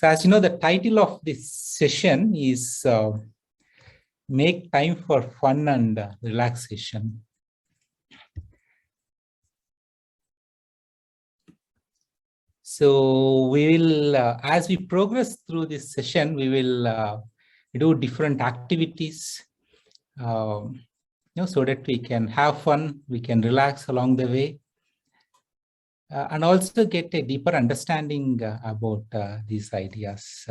So as you know, the title of this session is Make Time for Fun and Relaxation. So we will, as we progress through this session, we will do different activities, so that we can have fun, we can relax along the way, and also get a deeper understanding about these ideas.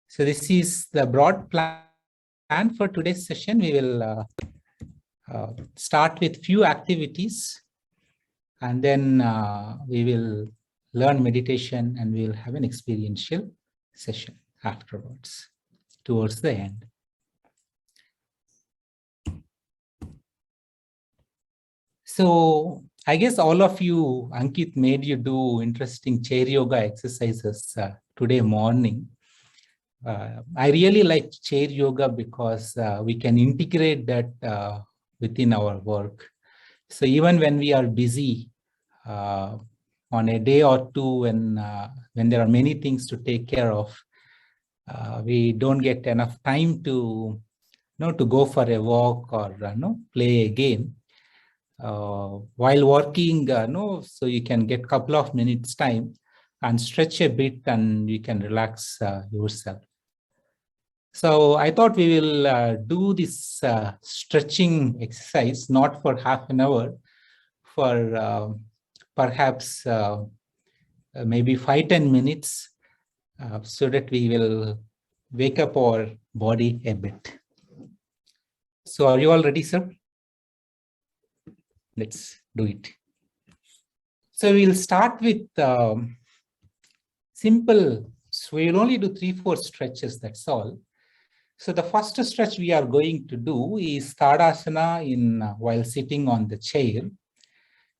So this is the broad plan for today's session. We will start with few activities, and then we will learn meditation, and we will have an experiential session afterwards, towards the end. So I guess all of you, Ankit made you do interesting chair yoga exercises today morning. I really like chair yoga because we can integrate that within our work. So even when we are busy on a day or two, when there are many things to take care of, we don't get enough time to go for a walk or play a game. While working, so you can get a couple of minutes time and stretch a bit, and you can relax yourself. So I thought we will do this stretching exercise, not for half an hour, for perhaps maybe 5-10 minutes, so that we will wake up our body a bit. So are you all ready, sir? Let's do it. So we'll start with simple. So we will only do 3-4 stretches, that's all. So the first stretch we are going to do is Tadasana while sitting on the chair.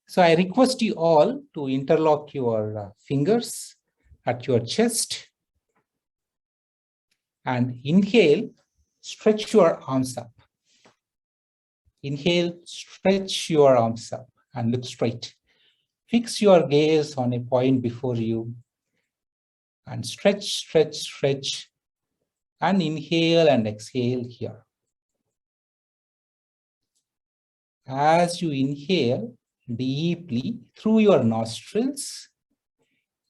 So I request you all to interlock your fingers at your chest and inhale, stretch your arms up. Inhale, stretch your arms up and look straight. Fix your gaze on a point before you and stretch, stretch, stretch, and inhale and exhale here. As you inhale deeply through your nostrils,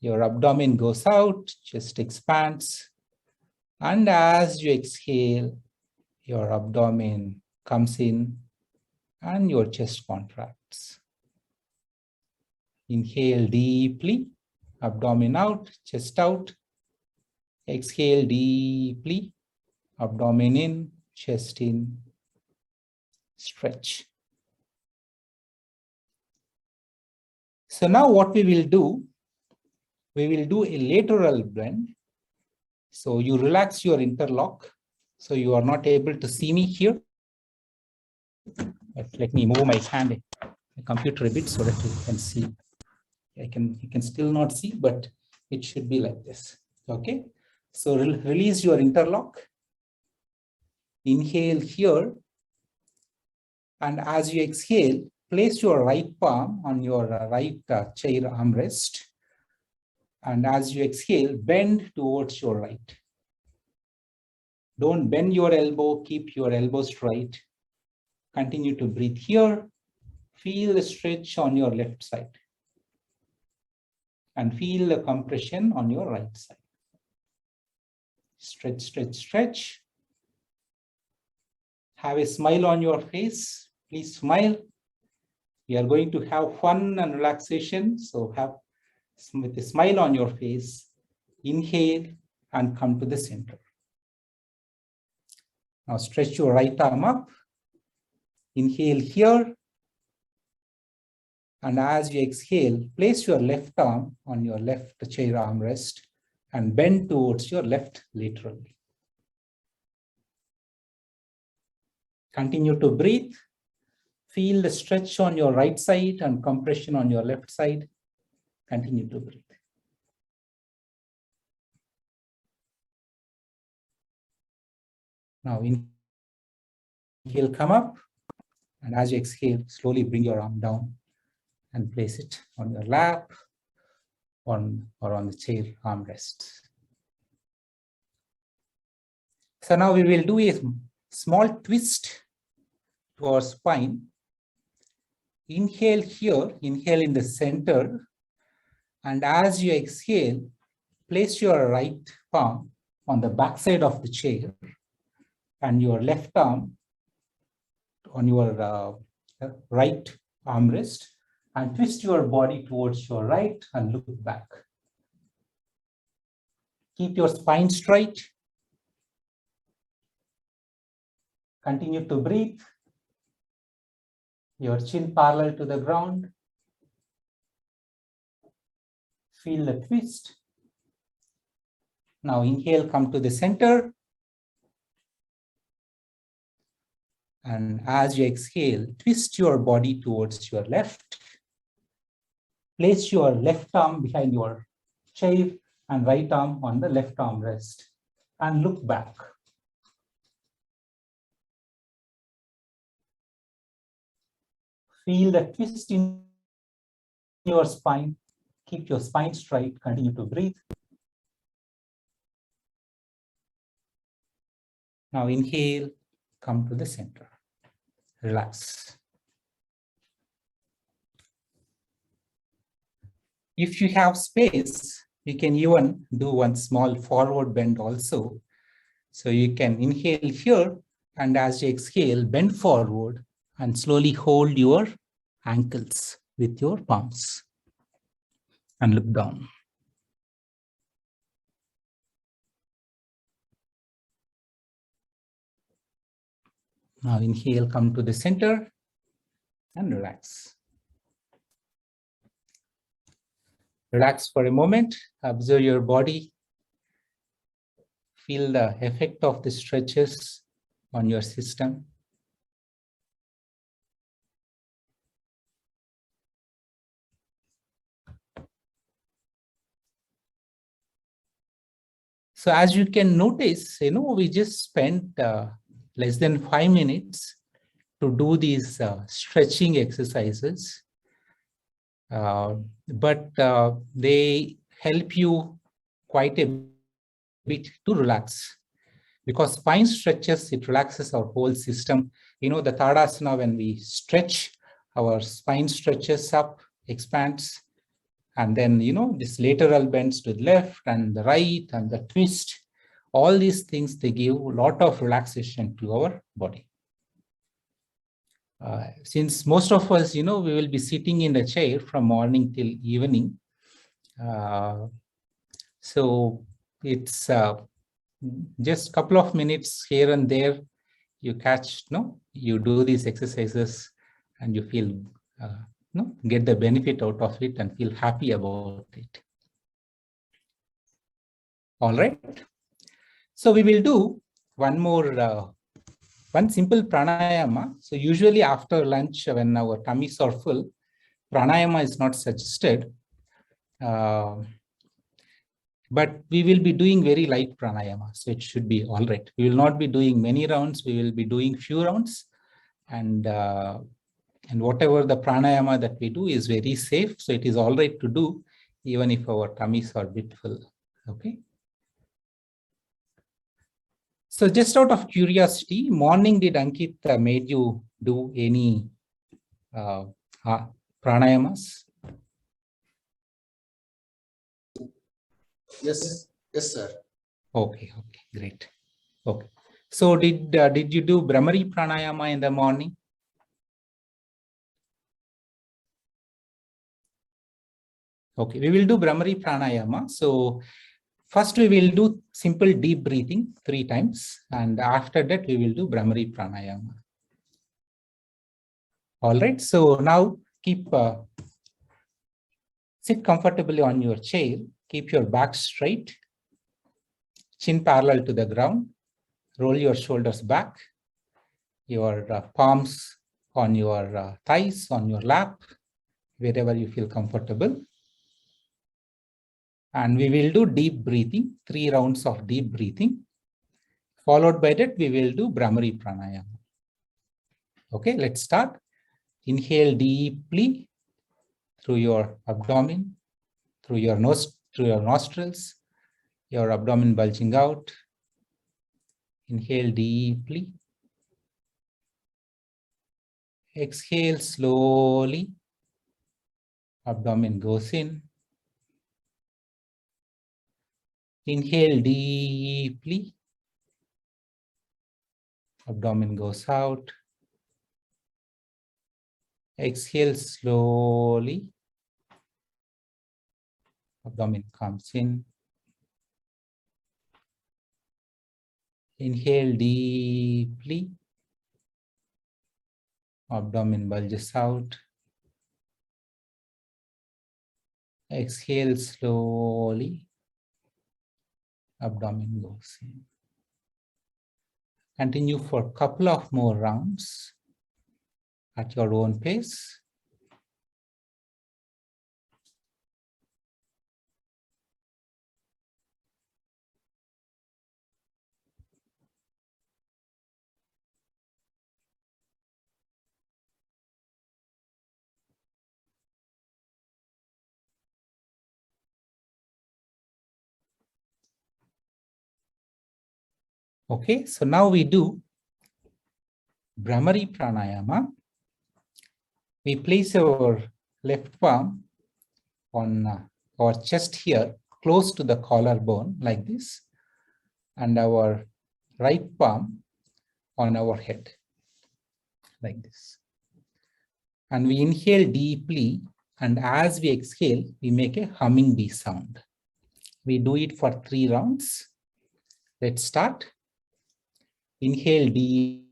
your abdomen goes out, chest expands, and as you exhale, your abdomen comes in and your chest contracts. Inhale deeply, abdomen out, chest out. Exhale deeply, abdomen in, chest in, stretch. So now what we will do a lateral bend. So you relax your interlock. So you are not able to see me here. But let me move my hand, my computer a bit so that you can see. You can still not see, but it should be like this. Okay. So release your interlock. Inhale here. And as you exhale, place your right palm on your right chair armrest. And as you exhale, bend towards your right. Don't bend your elbow, keep your elbow straight. Continue to breathe here. Feel the stretch on your left side. And feel the compression on your right side. Stretch, stretch, stretch. Have a smile on your face. Please smile. We are going to have fun and relaxation. So have with a smile on your face, inhale and come to the center. Now stretch your right arm up. Inhale here. And as you exhale, place your left arm on your left chair armrest and bend towards your left laterally. Continue to breathe. Feel the stretch on your right side and compression on your left side. Continue to breathe. Now inhale, come up. And as you exhale, slowly bring your arm down and place it on your lap on the chair armrest. So now we will do a small twist to our spine. Inhale here, inhale in the center. And as you exhale, place your right palm on the backside of the chair and your left arm on your right armrest, and twist your body towards your right and look back. Keep your spine straight. Continue to breathe. Your chin parallel to the ground. Feel the twist. Now inhale, come to the center. And as you exhale, twist your body towards your left. Place your left arm behind your chair and right arm on the left armrest and look back. Feel the twist in your spine. Keep your spine straight. Continue to breathe. Now inhale, come to the center. Relax. If you have space, you can even do one small forward bend also. So you can inhale here, and as you exhale, bend forward and slowly hold your ankles with your palms and look down. Now inhale, come to the center and relax. Relax for a moment, observe your body. Feel the effect of the stretches on your system. So as you can notice, we just spent less than 5 minutes to do these stretching exercises. But they help you quite a bit to relax, because spine stretches, it relaxes our whole system. The Tadasana, when we stretch, our spine stretches up, expands, and then this lateral bends to the left and the right and the twist. All these things, they give a lot of relaxation to our body. Since most of us, we will be sitting in the chair from morning till evening. So it's just a couple of minutes here and there, you catch, you do these exercises and you feel, get the benefit out of it and feel happy about it. All right. So we will do one more one simple pranayama. So usually after lunch, when our tummies are full, pranayama is not suggested. But we will be doing very light pranayama, so it should be all right. We will not be doing many rounds. We will be doing few rounds, and whatever the pranayama that we do is very safe. So it is all right to do, even if our tummies are a bit full. Okay. So just out of curiosity, morning, did Ankit made you do any pranayamas? Yes, sir. Okay, great. Okay. So did you do Brahmari pranayama in the morning? Okay, we will do Brahmari pranayama. So first we will do simple deep breathing 3 times, and after that we will do Brahmari pranayama. All right. So now sit comfortably on your chair. Keep your back straight, chin parallel to the ground. Roll your shoulders back, your palms on your thighs, on your lap, wherever you feel comfortable. And we will do deep breathing, 3 rounds of deep breathing. Followed by that, we will do Brahmari pranayama. Okay, let's start. Inhale deeply through your abdomen, through your nose, through your nostrils, your abdomen bulging out. Inhale deeply. Exhale slowly. Abdomen goes in. Inhale deeply. Abdomen goes out. Exhale slowly. Abdomen comes in. Inhale deeply. Abdomen bulges out. Exhale slowly. Abdomen goes in. Continue for a couple of more rounds at your own pace. Okay, so now we do Bhramari Pranayama. We place our left palm on our chest here, close to the collarbone, like this, and our right palm on our head, like this. And we inhale deeply, and as we exhale, we make a humming bee sound. We do it for 3 rounds. Let's start. Inhale deeply.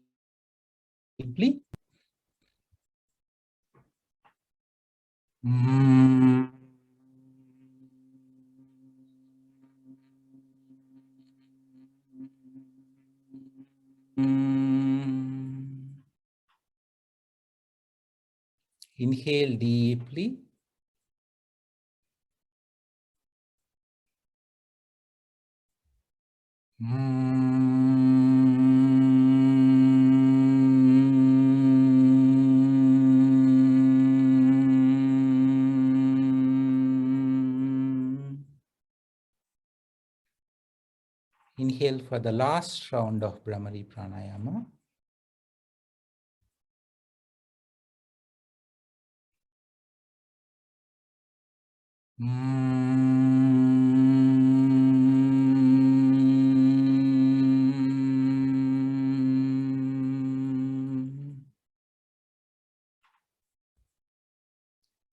Inhale deeply. Inhale for the last round of Bhramari Pranayama.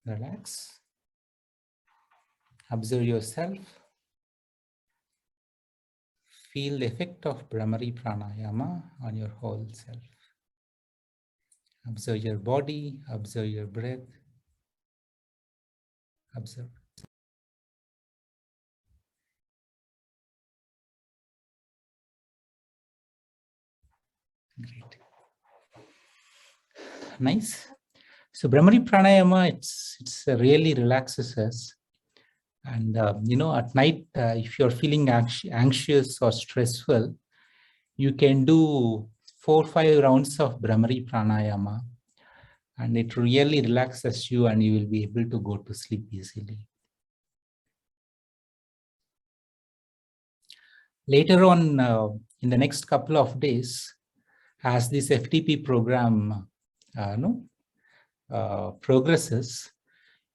Relax. Observe yourself. Feel the effect of Bhramari Pranayama on your whole self. Observe your body, observe your breath. Observe. Great. Nice. So Bhramari Pranayama, it's really relaxes us. And at night, if you're feeling anxious or stressful, you can do 4 or 5 rounds of Bhramari Pranayama, and it really relaxes you, and you will be able to go to sleep easily. Later on, in the next couple of days, as this FTP program progresses,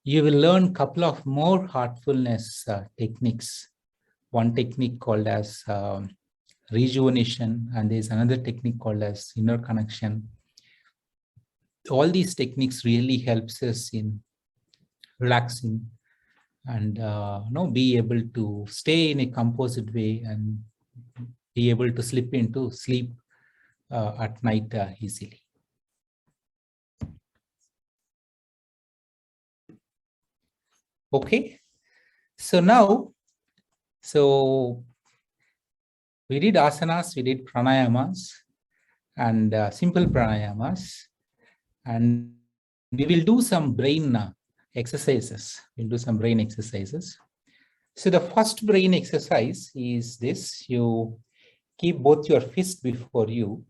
you will learn a couple of more heartfulness techniques. One technique called as rejuvenation, and there's another technique called as inner connection. All these techniques really helps us in relaxing and be able to stay in a composite way and be able to slip into sleep at night easily. Okay, so now, we did asanas, we did pranayamas, and simple pranayamas, and we will do some brain exercises. We'll do some brain exercises. So the first brain exercise is this. You keep both your fists before you,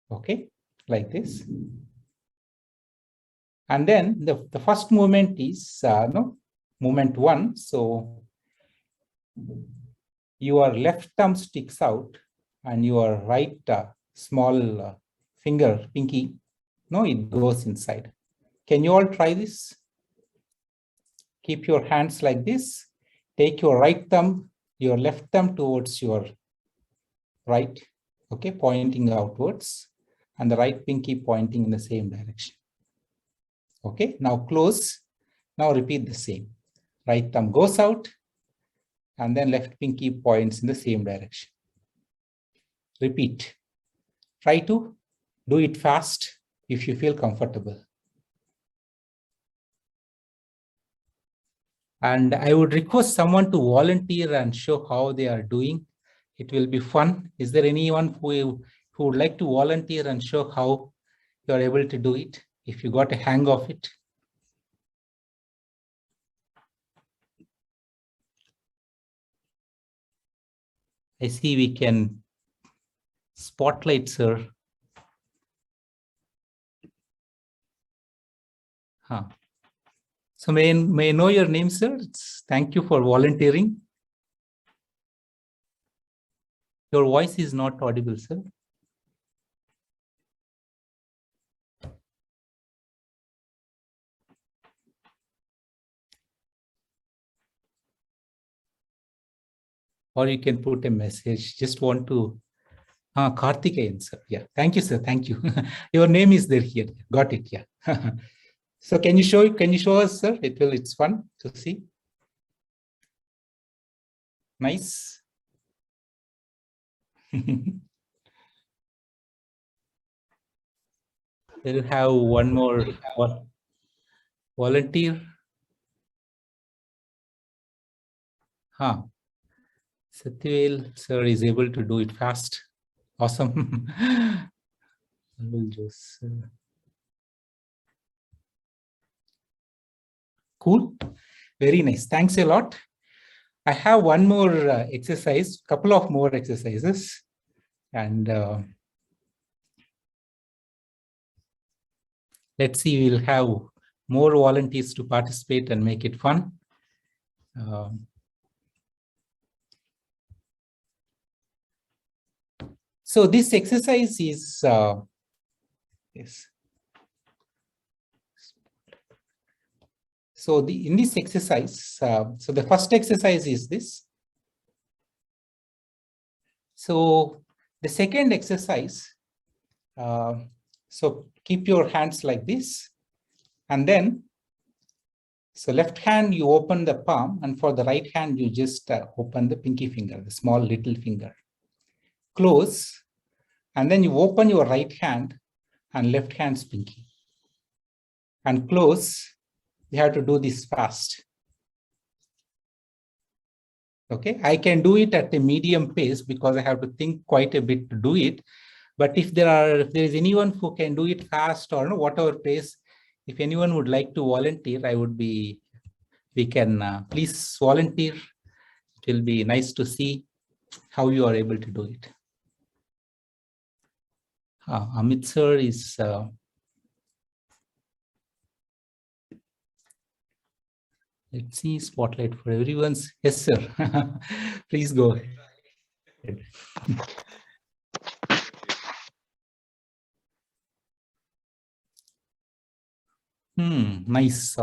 okay, like this. And then the first movement is movement 1. So your left thumb sticks out and your right small finger, pinky, no, it goes inside. Can you all try this? Keep your hands like this. Take your right thumb, your left thumb towards your right, okay, pointing outwards, and the right pinky pointing in the same direction. Okay, now close. Now repeat the same. Right thumb goes out, and then left pinky points in the same direction. Repeat. Try to do it fast if you feel comfortable. And I would request someone to volunteer and show how they are doing. It will be fun. Is there anyone who would like to volunteer and show how you are able to do it, if you got a hang of it? I see we can spotlight, sir. Huh. So may I know your name, sir? Thank you for volunteering. Your voice is not audible, sir. Or you can put a message. Just want to, Karthikeyan, sir. Yeah, thank you, sir. Thank you. Your name is there here. Got it. Yeah. So can you show us, sir? It's fun to see. Nice. We'll have one more volunteer. Huh. Satyavel, sir, is able to do it fast. Awesome. We'll just, cool. Very nice. Thanks a lot. I have one more exercise, couple of more exercises. And let's see, we'll have more volunteers to participate and make it fun. So this exercise is, yes. So in this exercise, so the first exercise is this. So the second exercise, so keep your hands like this, and then, so left hand, you open the palm, and for the right hand, you just open the pinky finger, the small little finger. Close, and then you open your right hand and left hand's pinky. And close, you have to do this fast. Okay, I can do it at a medium pace because I have to think quite a bit to do it. But if there is anyone who can do it fast or whatever pace, if anyone would like to volunteer, we can please volunteer. It will be nice to see how you are able to do it. Amit sir is, let's see, spotlight for everyone's. Yes, sir. Please go ahead. Nice.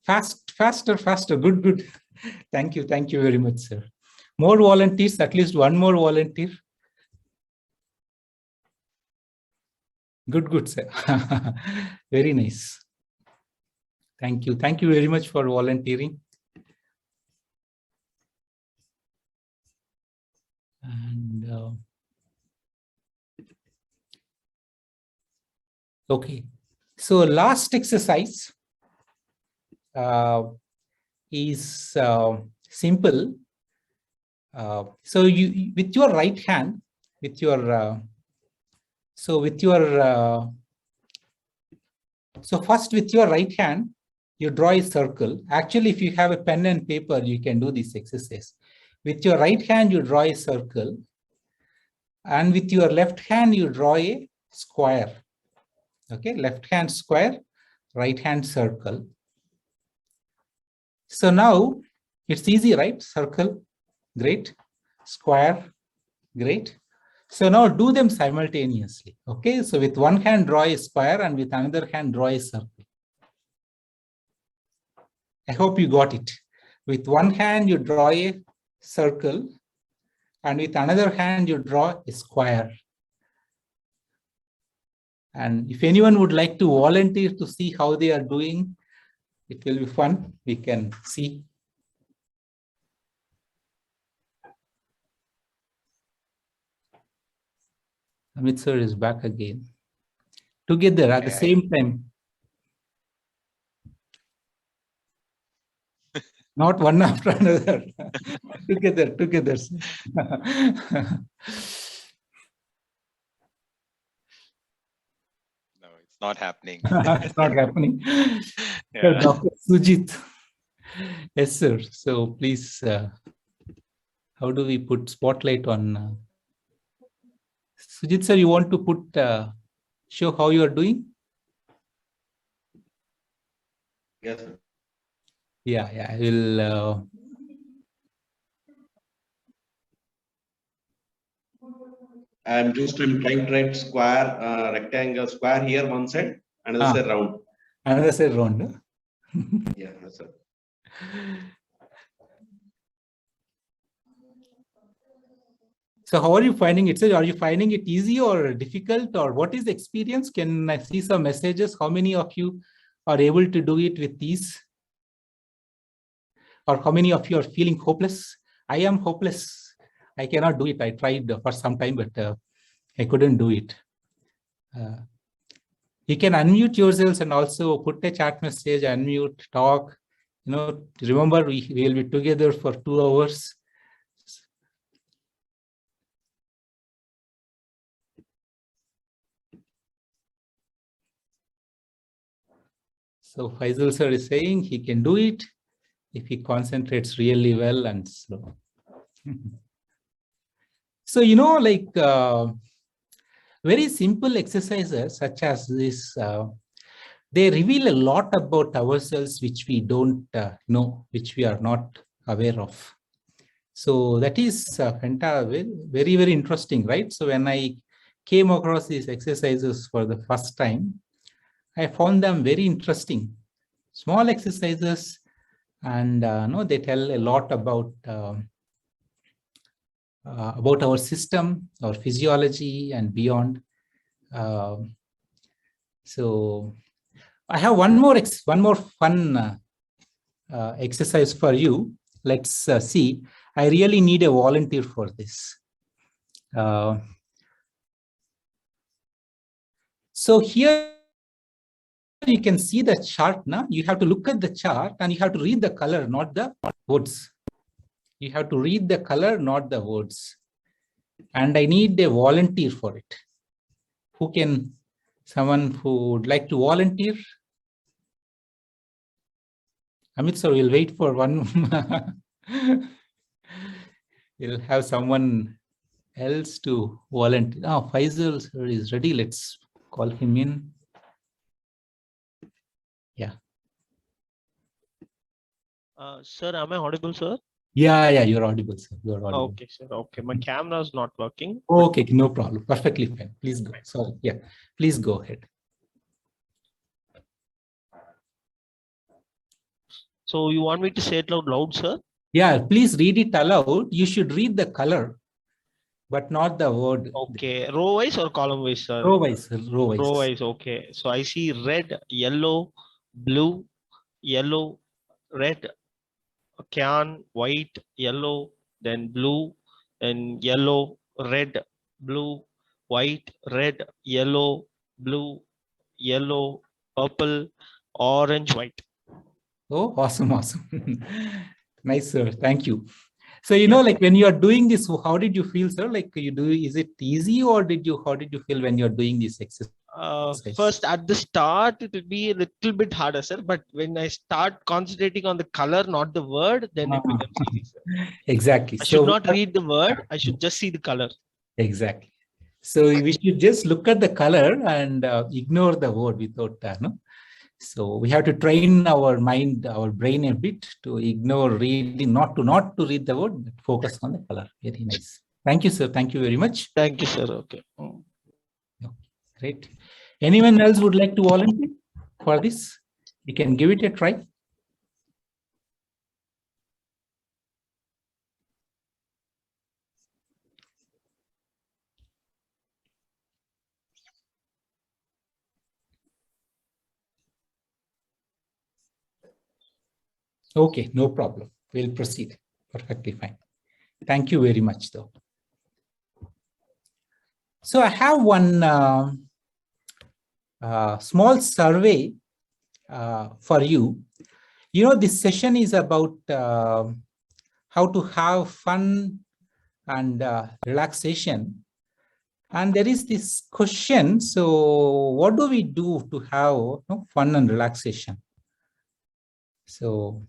Faster. Good. Thank you very much, sir. More volunteers, at least one more volunteer. Good, sir. Very nice. Thank you very much for volunteering. And okay, so last exercise is simple. So you, with your right hand, with your so first with your right hand, you draw a circle. Actually, if you have a pen and paper, you can do this exercise. With your right hand, you draw a circle, and with your left hand, you draw a square. Okay, left hand square, right-hand circle. So now it's easy, right? Circle, great. Square, great. So now do them simultaneously. Okay, so with one hand draw a square and with another hand draw a circle. I hope you got it. With one hand you draw a circle and with another hand you draw a square. And if anyone would like to volunteer to see how they are doing, it will be fun. We can see. Amit sir is back again. Together at the same time. Not one after another. Together. No, it's not happening. It's not happening. Yeah. Dr. Sujit. Yes, sir. So please, how do we put spotlight on? Sujit, sir, you want to put, show how you are doing? Yes, sir. Yeah, I will. I'm trying to write square, rectangle, square here one side, another side round. Another side round. Huh? Yeah, yes, sir. So how are you finding it? Sir, are you finding it easy or difficult, or what is the experience? Can I see some messages? How many of you are able to do it with ease? Or how many of you are feeling hopeless? I am hopeless. I cannot do it. I tried for some time, but I couldn't do it. You can unmute yourselves and also put a chat message, unmute, talk. Remember, we will be together for 2 hours. So Faisal sir is saying he can do it if he concentrates really well and slow. So, very simple exercises such as this, they reveal a lot about ourselves which we don't know, which we are not aware of. So that is very, very interesting, right? So when I came across these exercises for the first time, I found them very interesting. Small exercises, and they tell a lot about our system, our physiology, and beyond. So I have one more fun exercise for you. Let's see. I really need a volunteer for this. So here you can see the chart now. You have to look at the chart and you have to read the color, not the words. You have to read the color, not the words. And I need a volunteer for it. Someone who would like to volunteer? Amit sir, we'll wait for one. We'll have someone else to volunteer. Now, Faisal sir is ready. Let's call him in. Yeah. Sir, am I audible, sir? Yeah, you're audible, sir. You're audible. Okay, sir. Okay, my camera is not working. Okay, no problem. Perfectly fine. Please go. Sorry. Yeah, please go ahead. So you want me to say it out loud, sir? Yeah, please read it aloud. You should read the color, but not the word. Okay, row wise or column wise, sir? Row wise, sir. Row wise. Row wise. Okay. So I see red, yellow, blue, yellow, red, cyan, white, yellow, then blue, and yellow, red, blue, white, red, yellow, blue, yellow, purple, orange, white. Oh, awesome. Nice, sir. Thank you. So, like when you are doing this, how did you feel, sir? Like is it easy, or how did you feel when you're doing this exercise? First, at the start, it will be a little bit harder, sir. But when I start concentrating on the color, not the word, then it becomes easy, sir. Exactly. I should not read the word. I should just see the color. Exactly. So we should just look at the color and ignore the word without So we have to train our mind, our brain a bit to ignore reading, not to read the word, but focus on the color. Very nice. Thank you, sir. Thank you very much. Thank you, sir. Okay. Great. Anyone else would like to volunteer for this? You can give it a try. Okay, no problem. We'll proceed. Perfectly fine. Thank you very much, though. So I have one small survey for you. You know, this session is about how to have fun and relaxation. And there is this question. So what do we do to have fun and relaxation? So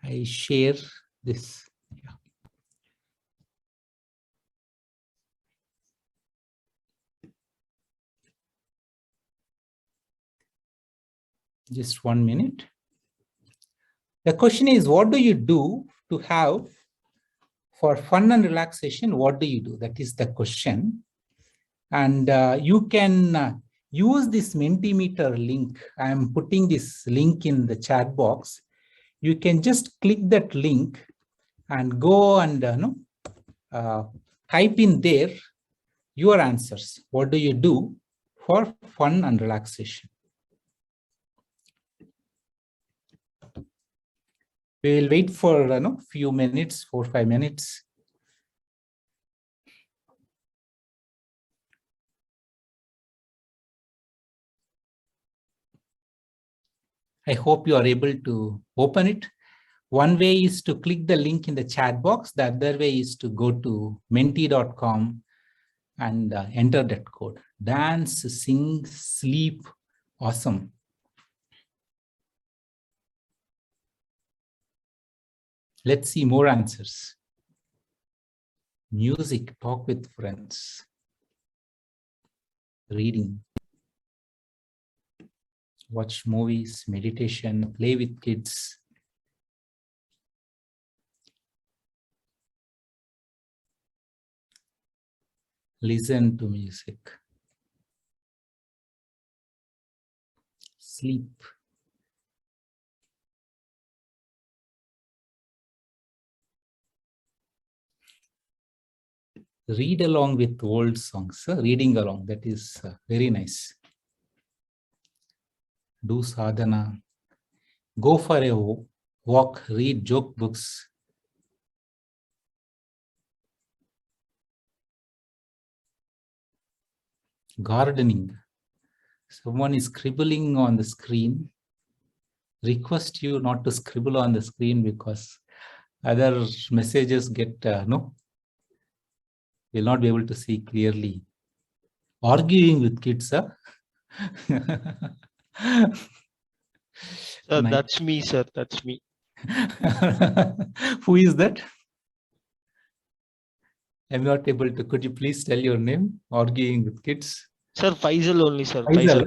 I share this. Yeah. Just 1 minute. The question is, what do you do to have for fun and relaxation? What do you do? That is the question. And you can use this Mentimeter link. I am putting this link in the chat box. You can just click that link and go and type in there your answers. What do you do for fun and relaxation? We will wait for a few minutes, 4 or 5 minutes. I hope you are able to open it. One way is to click the link in the chat box. The other way is to go to menti.com and enter that code. Dance, sing, sleep, awesome. Let's see more answers. Music, talk with friends, reading, watch movies, meditation, play with kids. Listen to music. Sleep. Read along with old songs. Reading along, that is very nice. Do sadhana. Go for a walk, read joke books. Gardening. Someone is scribbling on the screen. Request you not to scribble on the screen because other messages get will not be able to see clearly. Arguing with kids, huh? Sir, that's me, sir. That's me. Who is that? I'm not able to. Could you please tell your name? Arguing with kids. Sir, Faisal only, sir. Faisal.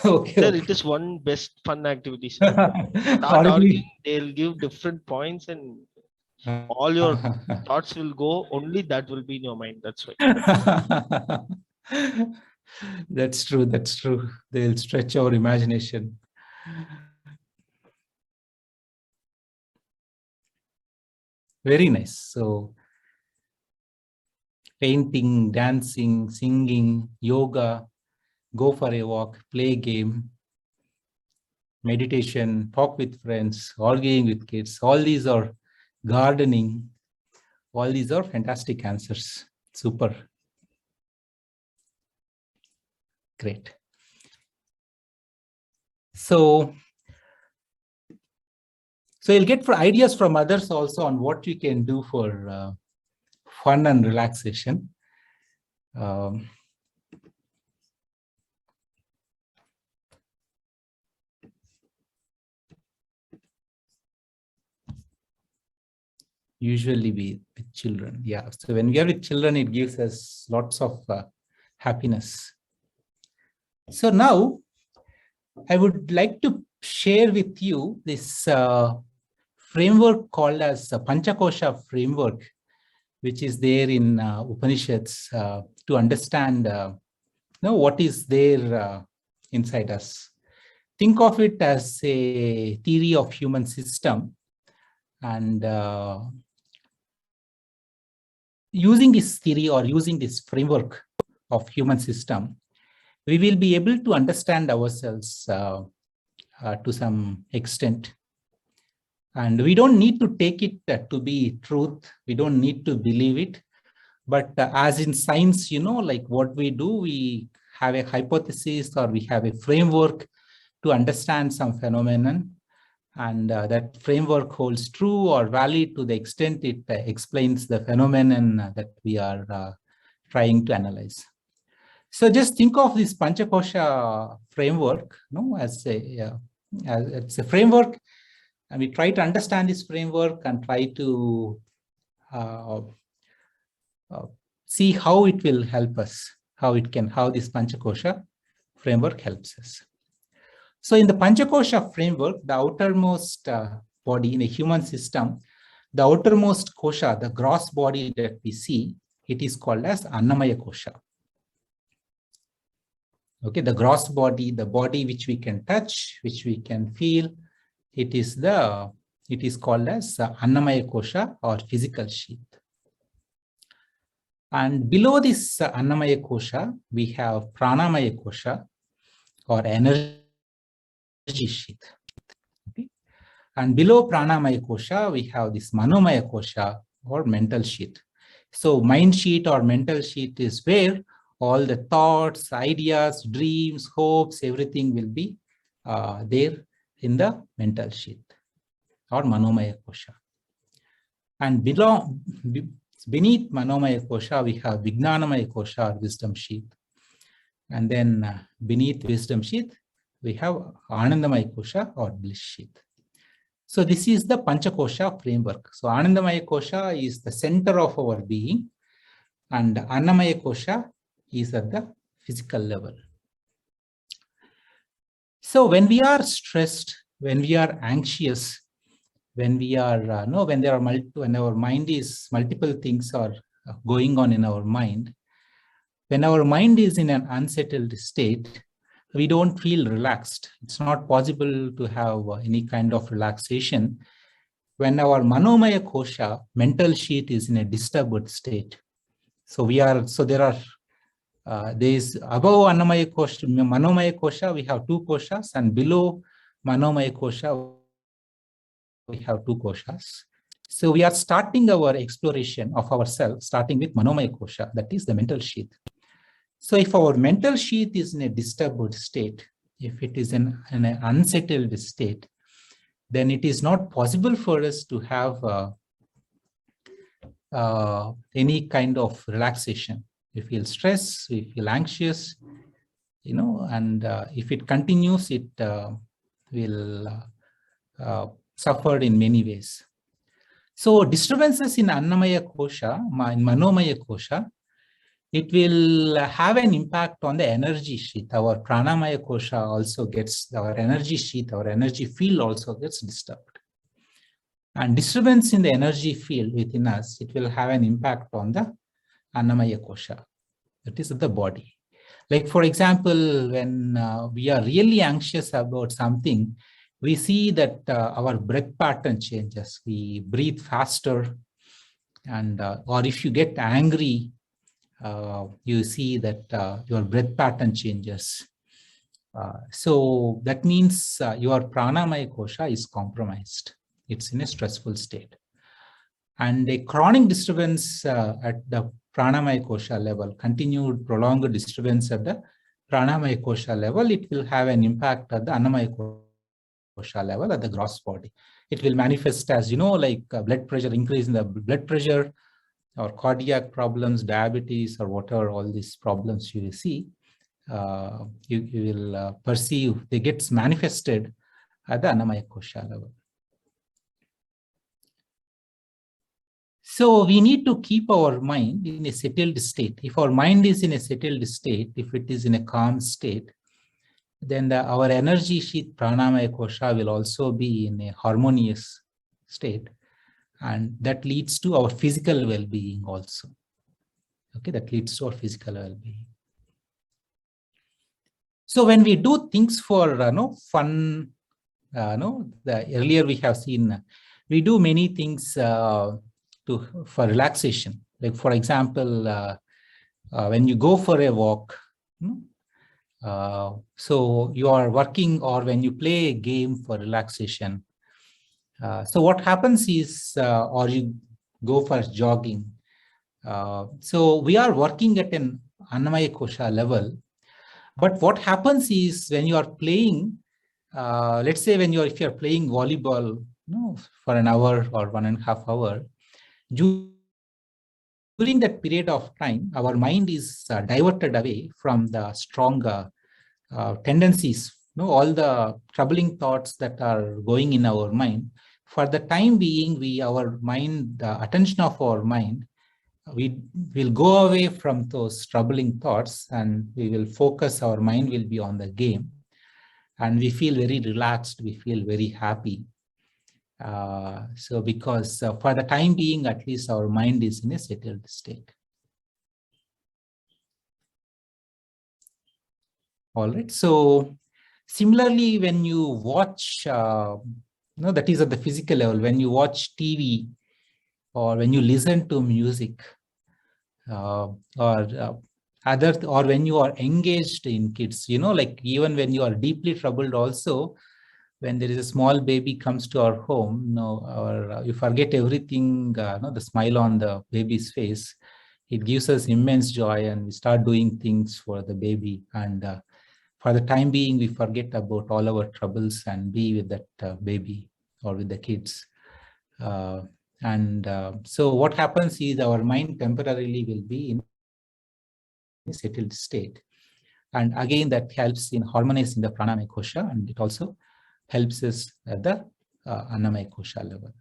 Okay. Sir, Okay. it is one best fun activity, sir. Start arguing, they'll give different points and all your thoughts will go, only that will be in your mind. That's why. That's true. That's true. They'll stretch our imagination. Very nice. So painting, dancing, singing, yoga, go for a walk, play a game, meditation, talk with friends, arguing with kids. All these are gardening. All these are fantastic answers. Super. Great. So you'll get for ideas from others also on what you can do for fun and relaxation. usually with children. Yeah. So when we are with children, it gives us lots of happiness. So now I would like to share with you this framework called as the Panchakosha framework, which is there in Upanishads to understand what is there inside us. Think of it as a theory of human system, and using this theory or using this framework of human system, we will be able to understand ourselves to some extent. And we don't need to take it to be truth. We don't need to believe it. But as in science, like what we do, we have a hypothesis or we have a framework to understand some phenomenon. And that framework holds true or valid to the extent it explains the phenomenon that we are trying to analyze. So just think of this Panchakosha framework as it's a framework, and we try to understand this framework and try to see how it will help us, how this Panchakosha framework helps us. So in the Panchakosha framework, the outermost body in a human system, the outermost kosha, the gross body that we see, it is called as Annamaya kosha. Okay, the gross body, the body which we can touch, which we can feel, it is called as Annamaya kosha or physical sheath. And below this Annamaya kosha, we have Pranamaya kosha or energy sheath. Okay. And below Pranamaya kosha, we have this Manomaya kosha or mental sheath. So mind sheath or mental sheath is where all the thoughts, ideas, dreams, hopes, everything will be there in the mental sheath or Manomaya kosha. And beneath Manomaya kosha, we have Vijnanamaya kosha or wisdom sheath. And then beneath wisdom sheath, we have Anandamaya kosha or bliss sheath. So this is the Panchakosha framework. So Anandamaya kosha is the center of our being, and Annamaya kosha is at the physical level. So when we are stressed, when we are anxious, when we are when our mind is multiple things are going on in our mind, when our mind is in an unsettled state, we don't feel relaxed. It's not possible to have any kind of relaxation when our Manomaya kosha, mental sheath, is in a disturbed state. So there is above Annamaya kosha, Manomaya kosha, we have two koshas, and below Manomaya kosha, we have two koshas. So we are starting our exploration of ourselves, starting with Manomaya kosha, that is the mental sheath. So if our mental sheath is in a disturbed state, if it is in an unsettled state, then it is not possible for us to have any kind of relaxation. We feel stress, we feel anxious, and if it continues, it will suffer in many ways. So disturbances in Annamaya kosha, in Manomaya kosha, it will have an impact on the energy sheath. Our Pranamaya kosha also gets, our energy sheath, our energy field also gets disturbed. And disturbance in the energy field within us, it will have an impact on the Annamaya kosha, that is the body. Like for example, when we are really anxious about something, we see that our breath pattern changes. We breathe faster, and or if you get angry, you see that your breath pattern changes. So that means your Pranamaya kosha is compromised. It's in a stressful state. And a chronic disturbance at the Pranamaya kosha level, continued prolonged disturbance at the Pranamaya kosha level, it will have an impact at the Annamaya kosha level, at the gross body. It will manifest as, like blood pressure, increase in the blood pressure, or cardiac problems, diabetes, or whatever, all these problems you will see, you will perceive, they get manifested at the Annamaya kosha level. So we need to keep our mind in a settled state. If our mind is in a settled state, if it is in a calm state, then our energy sheath pranamaya kosha will also be in a harmonious state. And that leads to our physical well-being also. Okay, that leads to our physical well-being. So when we do things for fun, earlier we have seen, we do many things for relaxation. Like for example, when you go for a walk, so you are working, or when you play a game for relaxation. So what happens is, or you go for jogging. So we are working at an Annamaya Kosha level. But what happens is when you are playing, let's say if you're playing volleyball for an hour or 1.5 hours, during that period of time, our mind is diverted away from the strong tendencies, all the troubling thoughts that are going in our mind. For the time being, the attention of our mind, we will go away from those troubling thoughts, and we will focus, our mind will be on the game. And we feel very relaxed, we feel very happy. So because for the time being, at least our mind is in a settled state. All right. So similarly, when you watch, that is at the physical level, when you watch TV or when you listen to music, or when you are engaged in kids, like even when you are deeply troubled also, when there is a small baby comes to our home, or you forget everything, the smile on the baby's face, it gives us immense joy, and we start doing things for the baby. And for the time being, we forget about all our troubles and be with that baby or with the kids. So what happens is our mind temporarily will be in a settled state. And again, that helps in harmonizing the pranamaya kosha, and it also helps us at the annamaya kosha level.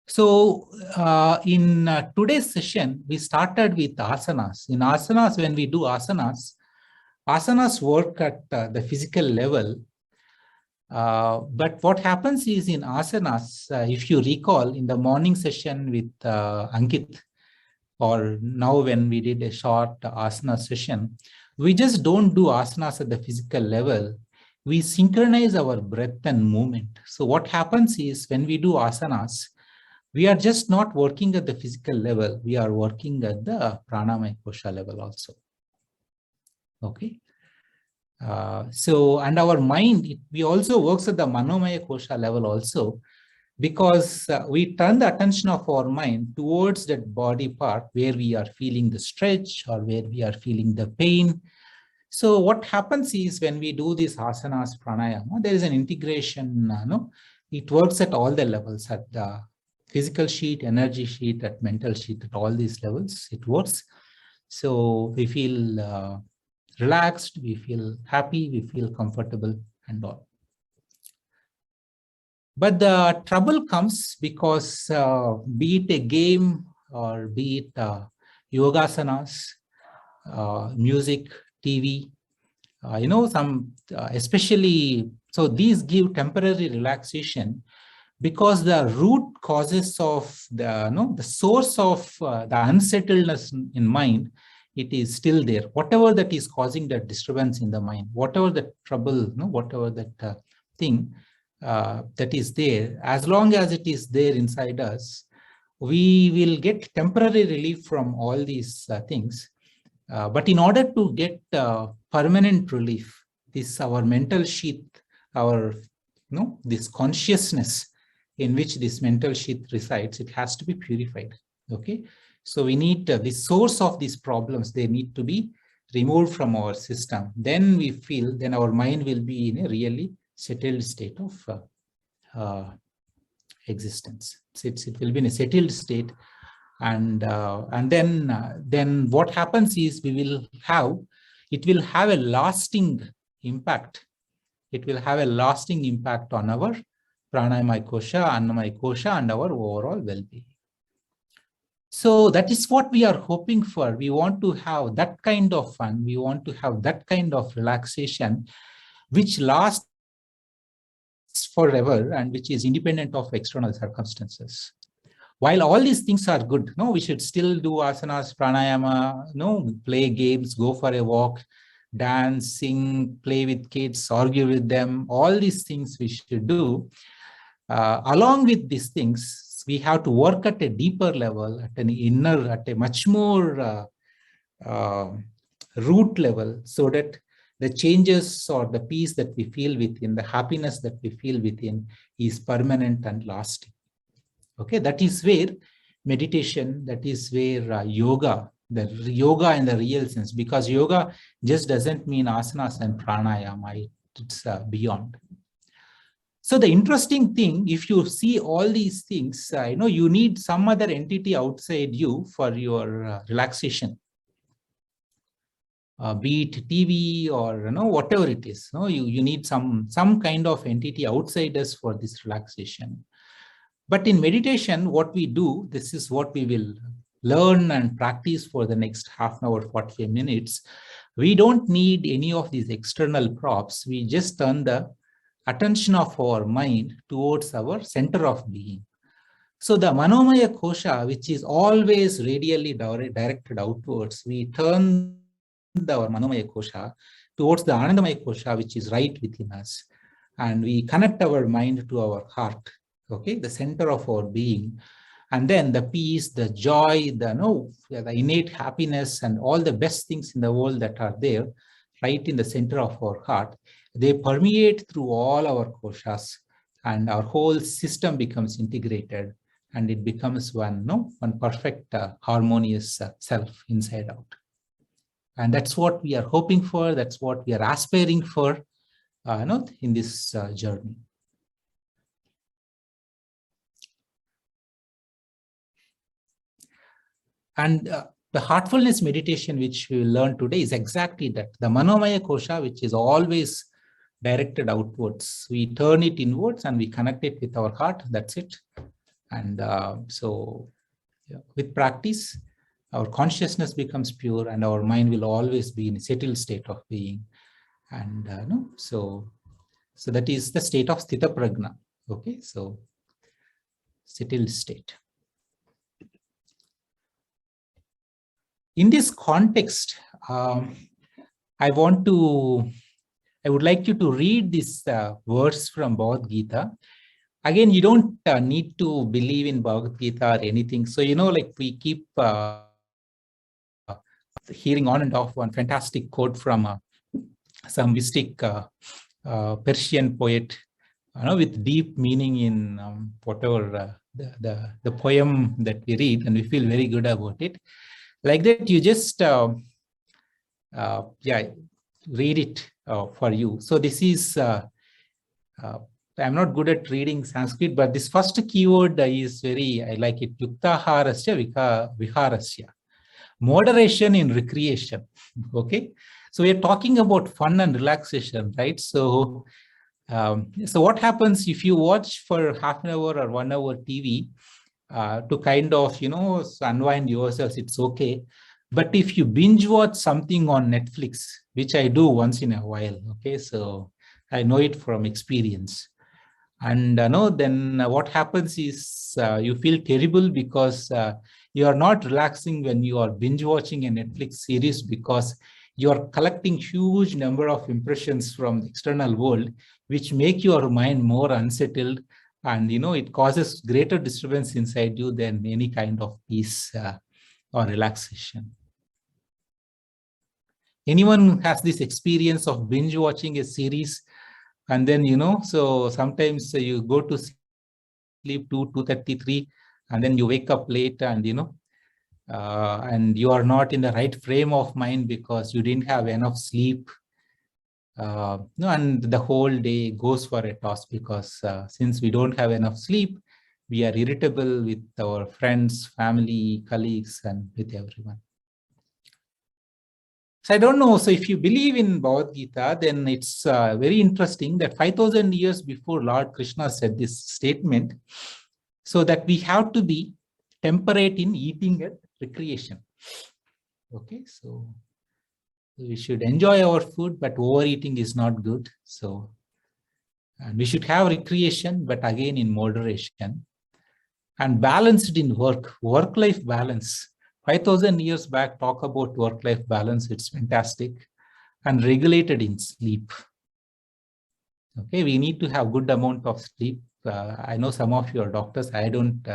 So in today's session, we started with asanas. In asanas, when we do asanas work at the physical level. But what happens is in asanas, if you recall in the morning session with Ankit, or now when we did a short asana session, we just don't do asanas at the physical level. We synchronize our breath and movement. So what happens is when we do asanas, we are just not working at the physical level. We are working at the pranamaya kosha level also. Okay. And our mind, we also works at the manomaya kosha level also, because we turn the attention of our mind towards that body part where we are feeling the stretch or where we are feeling the pain. So what happens is when we do this asanas pranayama, there is an integration, it works at all the levels, at the physical sheet, energy sheet, at mental sheet, at all these levels, it works. So we feel relaxed, we feel happy, we feel comfortable and all. But the trouble comes because be it a game or be it yogasanas, music, TV, especially, so these give temporary relaxation, because the root causes of the source of the unsettledness in mind, it is still there. Whatever that is causing that disturbance in the mind, whatever the trouble, whatever that thing that is there, as long as it is there inside us, we will get temporary relief from all these things. But in order to get permanent relief, this our mental sheath, our this consciousness in which this mental sheath resides, it has to be purified. Okay, so we need the source of these problems, they need to be removed from our system. Then we feel, then our mind will be in a really settled state of existence. It will be in a settled state, and then what happens is it will have a lasting impact. It will have a lasting impact on our pranayama kosha, annamaya kosha, and our overall well-being. So that is what we are hoping for. We want to have that kind of fun. We want to have that kind of relaxation, which lasts forever and which is independent of external circumstances. While all these things are good, no, we should still do asanas, pranayama, no, play games, go for a walk, dance, sing, play with kids, argue with them. All these things we should do. Along with these things, we have to work at a deeper level, at an inner, at a much more root level, so that the changes or the peace that we feel within, the happiness that we feel within is permanent and lasting. Okay, that is where meditation, that is where yoga, the yoga in the real sense, because yoga just doesn't mean asanas and pranayama, it's beyond. So the interesting thing, if you see all these things, you need some other entity outside you for your relaxation. Be it TV or whatever it is, you need some kind of entity outside us for this relaxation. But in meditation, what we do, this is what we will learn and practice for the next half an hour, 45 minutes. We don't need any of these external props. We just turn the attention of our mind towards our center of being. So the manomaya kosha, which is always radially directed outwards, we turn our manomaya kosha towards the anandamaya kosha, which is right within us, and we connect our mind to our heart, okay, the center of our being. And then the peace, the joy, the innate happiness, and all the best things in the world that are there right in the center of our heart, they permeate through all our koshas, and our whole system becomes integrated, and it becomes one perfect harmonious self inside out. And that's what we are hoping for. That's what we are aspiring for in this journey. And the heartfulness meditation which we will learn today is exactly that. The manomaya kosha, which is always directed outwards, we turn it inwards and we connect it with our heart. That's it. And with practice, our consciousness becomes pure and our mind will always be in a settled state of being. And so that is the state of sthita prajna. Okay, so settled state. In this context, I would like you to read this verse from Bhagavad Gita. Again, you don't need to believe in Bhagavad Gita or anything. So, like we keep hearing on and off one fantastic quote from some mystic Persian poet, with deep meaning in whatever the poem that we read, and we feel very good about it. Like that, you just read it for you. So this is I'm not good at reading Sanskrit, but this first keyword is I like it. Yuktaharasya viharasya. Moderation in recreation. Okay. So we're talking about fun and relaxation, right? So, so what happens if you watch for half an hour or 1 hour TV to kind of, unwind yourselves, it's okay. But if you binge watch something on Netflix, which I do once in a while, okay, so I know it from experience. And then what happens is you feel terrible because you are not relaxing when you are binge watching a Netflix series, because you are collecting huge number of impressions from the external world, which make your mind more unsettled. And, it causes greater disturbance inside you than any kind of peace or relaxation. Anyone has this experience of binge watching a series? And then, so sometimes you go to sleep 2:33, and then you wake up late, and, and you are not in the right frame of mind because you didn't have enough sleep. And the whole day goes for a toss because since we don't have enough sleep, we are irritable with our friends, family, colleagues, and with everyone. So I don't know. So if you believe in Bhagavad Gita, then it's very interesting that 5,000 years before Lord Krishna said this statement, so that we have to be temperate in eating and recreation. Okay, so we should enjoy our food, but overeating is not good. So and we should have recreation, but again in moderation, and balanced in work-life balance. 5,000 years back, talk about work-life balance. It's fantastic. And regulated in sleep. Okay, we need to have good amount of sleep. I know some of your doctors, I don't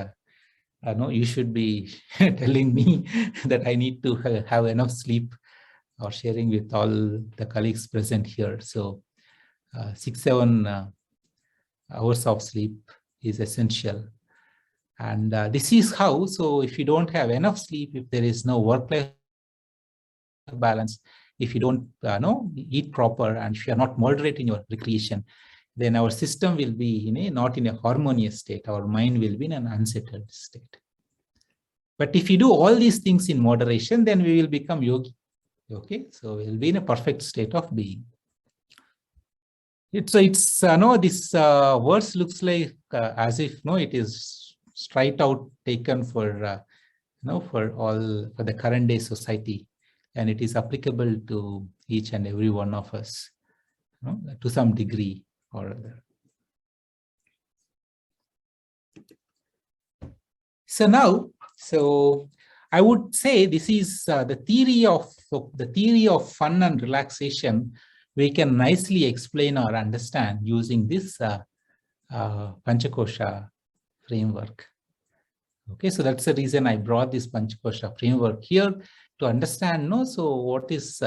know, you should be telling me that I need to have enough sleep, or sharing with all the colleagues present here. So 6-7 hours of sleep is essential. And this is how, so if you don't have enough sleep, if there is no work-life balance, if you don't eat proper, and if you are not moderate in your recreation, then our system will be not in a harmonious state. Our mind will be in an unsettled state. But if you do all these things in moderation, then we will become yogi. Okay, so we'll be in a perfect state of being. It's this verse looks like as if it is straight out taken for for the current day society, and it is applicable to each and every one of us, to some degree or other. So now, I would say this is the theory of fun and relaxation. We can nicely explain or understand using this Panchakosha framework. Okay, so that's the reason I brought this Panchakosha framework here, to understand. So what is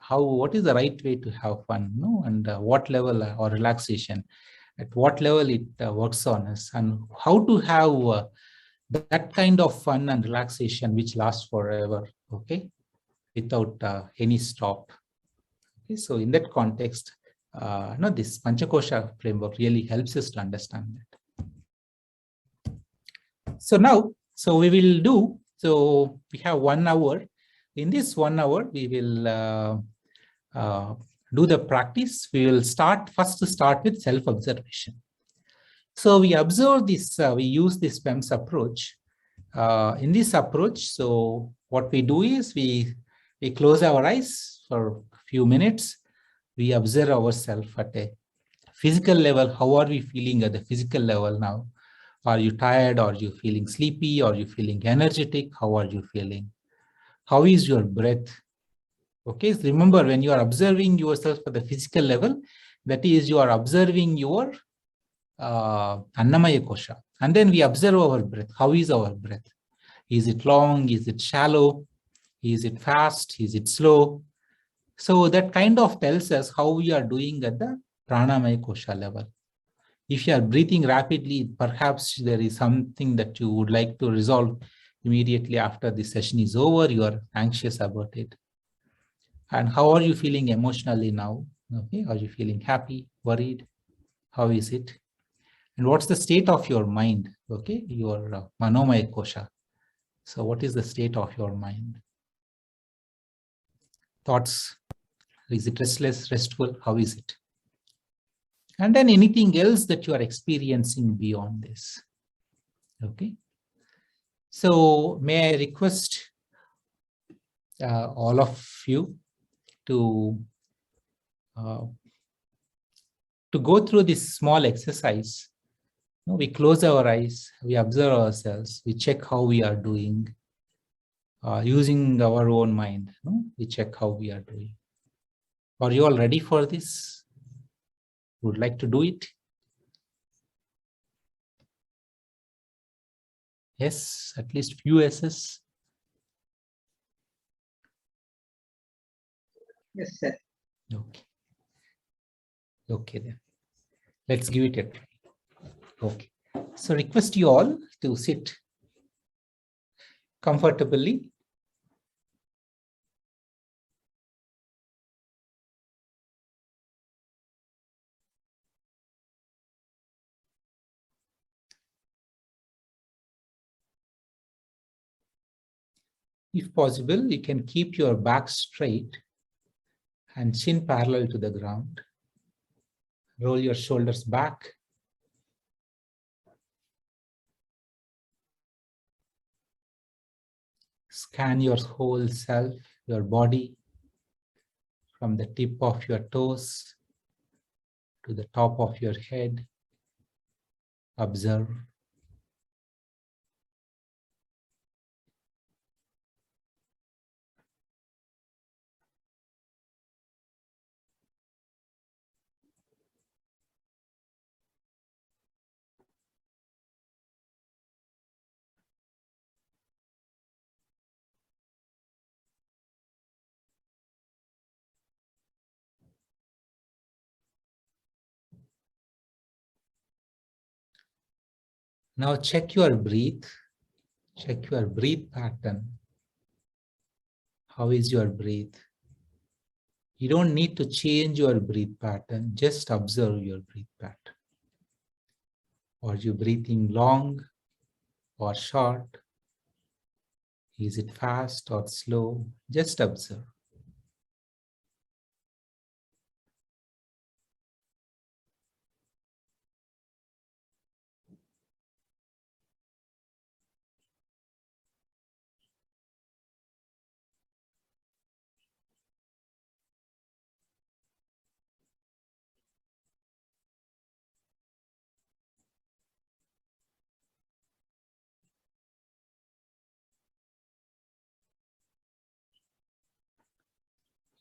what is the right way to have fun? And what level or relaxation, at what level it works on us, and how to have that kind of fun and relaxation which lasts forever, okay, without any stop. Okay, so in that context, this Panchakosha framework really helps us to understand that. So now, we will do, so we have 1 hour. In this 1 hour, we will do the practice. We will start with self-observation. So we observe this, we use this PEMS approach. In this approach, so what we do is we close our eyes for a few minutes. We observe ourselves at a physical level. How are we feeling at the physical level now? Are you tired? Are you feeling sleepy? Are you feeling energetic? How are you feeling? How is your breath? Okay, so remember, when you are observing yourself at the physical level, that is, you are observing your Annamaya Kosha. And then we observe our breath. How is our breath? Is it long? Is it shallow? Is it fast? Is it slow? So that kind of tells us how we are doing at the Pranamaya Kosha level. If you are breathing rapidly, perhaps there is something that you would like to resolve immediately after the session is over. You are anxious about it. And how are you feeling emotionally now? Okay, are you feeling happy, worried? How is it? And what's the state of your mind? Okay, your Manomaya Kosha. So what is the state of your mind? Thoughts, is it restless, restful? How is it? And then anything else that you are experiencing beyond this. Okay. So may I request all of you to go through this small exercise. We close our eyes, we observe ourselves, we check how we are doing. Using our own mind, we check how we are doing. Are you all ready for this? Would like to do it? Yes, at least few S's. Yes, sir. Okay. Okay then. Let's give it a try. Okay. So request you all to sit comfortably. If possible, you can keep your back straight and chin parallel to the ground. Roll your shoulders back. Scan your whole self, your body, from the tip of your toes to the top of your head. Observe. Now check your breath. Check your breath pattern. How is your breath? You don't need to change your breath pattern. Just observe your breath pattern. Are you breathing long or short? Is it fast or slow? Just observe.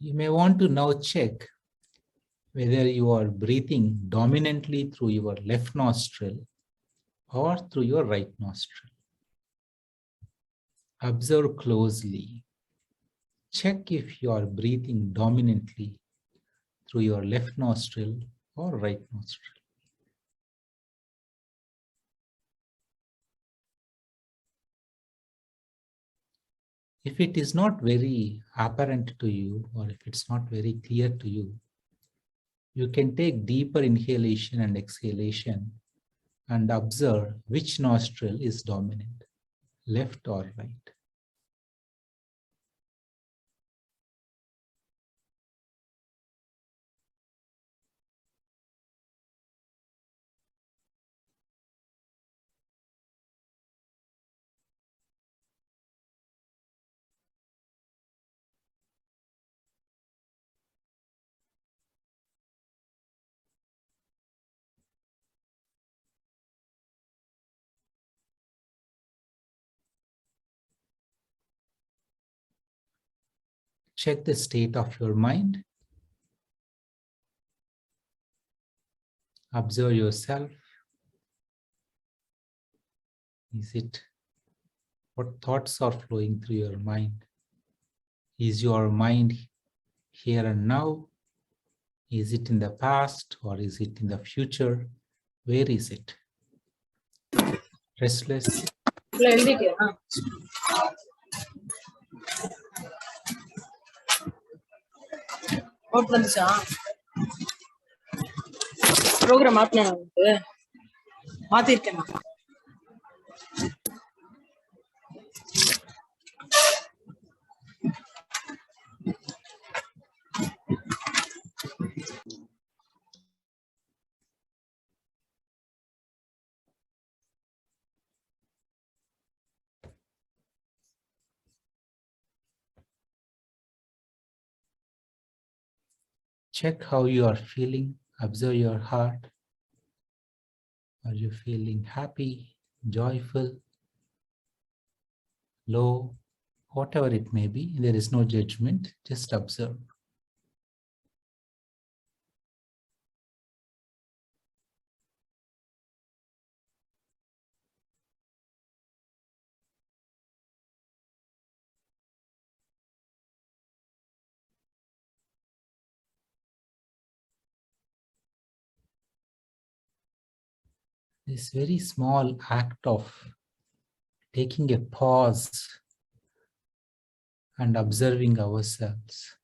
You may want to now check whether you are breathing dominantly through your left nostril or through your right nostril. Observe closely. Check if you are breathing dominantly through your left nostril or right nostril. If it is not very apparent to you, or if it's not very clear to you, you can take deeper inhalation and exhalation and observe which nostril is dominant, left or right. Check the state of your mind. Observe yourself. What thoughts are flowing through your mind? Is your mind here and now? Is it in the past or is it in the future? Where is it? Restless? Program மாத்திருக்கேன். Check how you are feeling. Observe your heart. Are you feeling happy, joyful, low, whatever it may be? There is no judgment. Just observe. This very small act of taking a pause and observing ourselves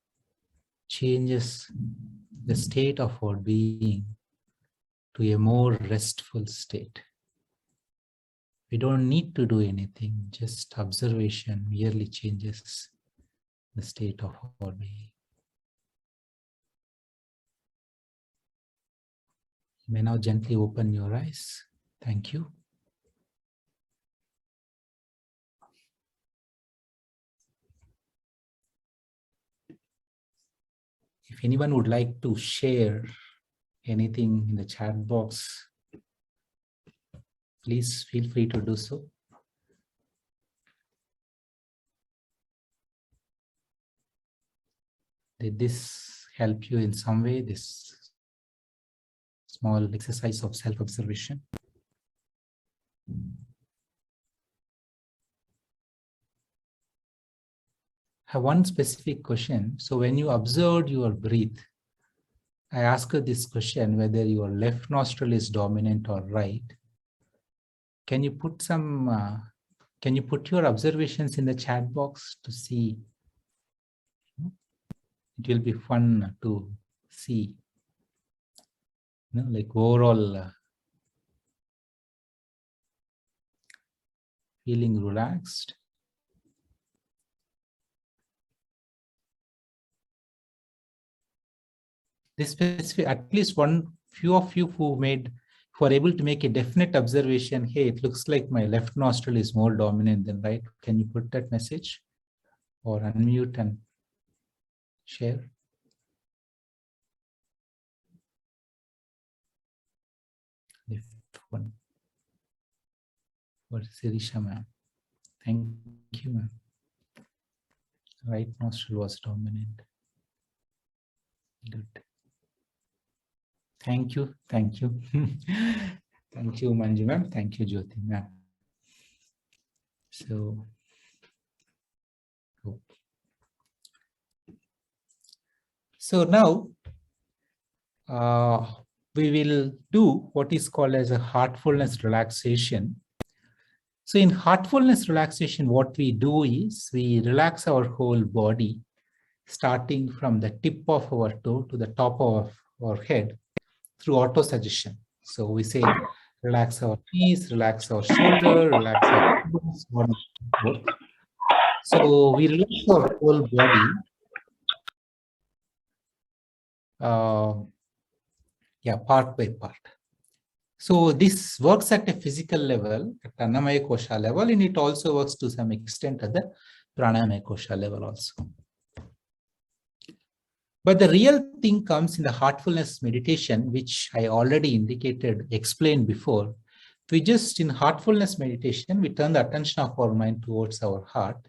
changes the state of our being to a more restful state. We don't need to do anything, just observation merely changes the state of our being. You may now gently open your eyes. Thank you. If anyone would like to share anything in the chat box, please feel free to do so. Did this help you in some way, this small exercise of self-observation? I have one specific question. So when you observed your breath, I asked you this question, whether your left nostril is dominant or right. Can you put your observations in the chat box to see? It will be fun to see, like overall feeling relaxed. This specific, at least few of you who are able to make a definite observation, hey, it looks like my left nostril is more dominant than right. Can you put that message or unmute and share? Left one. For Sirisha ma'am. Thank you, ma'am. Right nostril was dominant. Good. Thank you. Thank you. Thank you, Manju ma'am. Thank you, Jyoti ma'am. So now we will do what is called as a heartfulness relaxation. So in heartfulness relaxation, what we do is we relax our whole body, starting from the tip of our toe to the top of our head through auto-suggestion. So we say, relax our knees, relax our shoulder, relax our elbows, so on and so forth. So we relax our whole body. Part by part. So this works at a physical level, at Annamaya Kosha level, and it also works to some extent at the Pranamaya Kosha level also. But the real thing comes in the heartfulness meditation, which I already explained before. We just, in heartfulness meditation, we turn the attention of our mind towards our heart,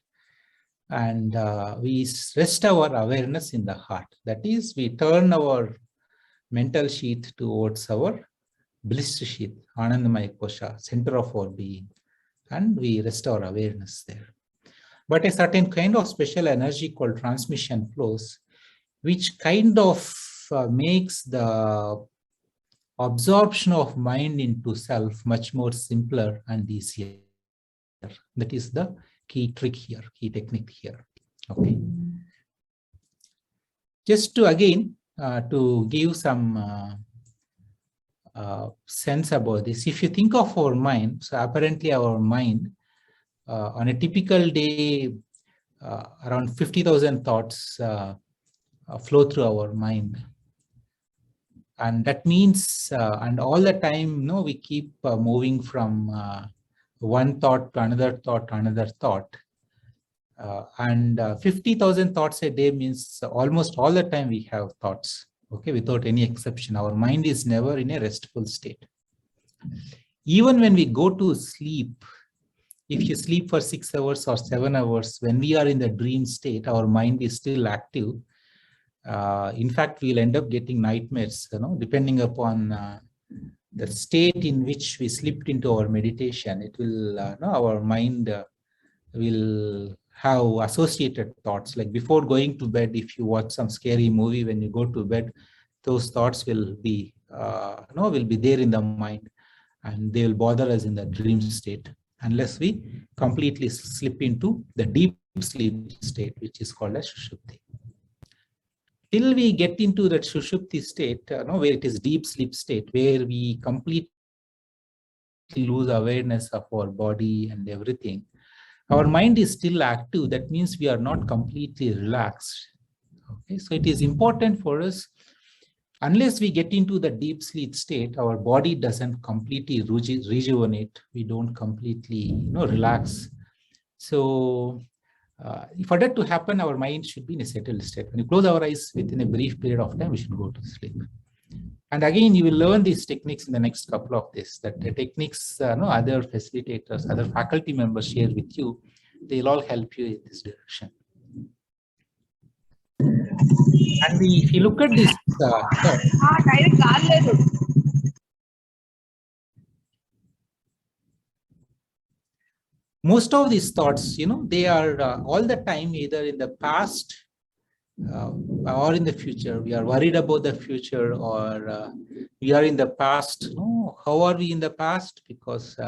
and we rest our awareness in the heart. That is, we turn our mental sheath towards our bliss sheath, Anandamaya Kosha, center of our being, and we rest our awareness there. But a certain kind of special energy called transmission flows, which kind of makes the absorption of mind into self much more simpler and easier. That is the key trick here, key technique here. Okay. Just to again, to give some sense about this, if you think of our mind, so apparently our mind on a typical day, around 50,000 thoughts flow through our mind. And that means, and all the time, we keep moving from one thought to another thought to another thought. And 50,000 thoughts a day means almost all the time we have thoughts, okay, without any exception. Our mind is never in a restful state. Even when we go to sleep, if you sleep for 6 hours or 7 hours, when we are in the dream state, our mind is still active. In fact, we'll end up getting nightmares, depending upon the state in which we slipped into our meditation. It will, our mind will have associated thoughts. Like before going to bed, if you watch some scary movie, when you go to bed, those thoughts will be, will be there in the mind, and they will bother us in the dream state, unless we completely slip into the deep sleep state, which is called as Shushupti. Till we get into that Shushupti state, where it is deep sleep state, where we completely lose awareness of our body and everything, our mind is still active. That means we are not completely relaxed. Okay, so it is important for us unless we get into the deep sleep state, our body doesn't completely rejuvenate. We don't completely, relax. So for that to happen, our mind should be in a settled state. When you close our eyes within a brief period of time, we should go to sleep. And again, you will learn these techniques in the next couple of days, that the techniques, other facilitators, other faculty members share with you, they'll all help you in this direction. And if you look at this most of these thoughts, they are all the time either in the past or in the future. We are worried about the future, or we are in the past. How are we in the past? Because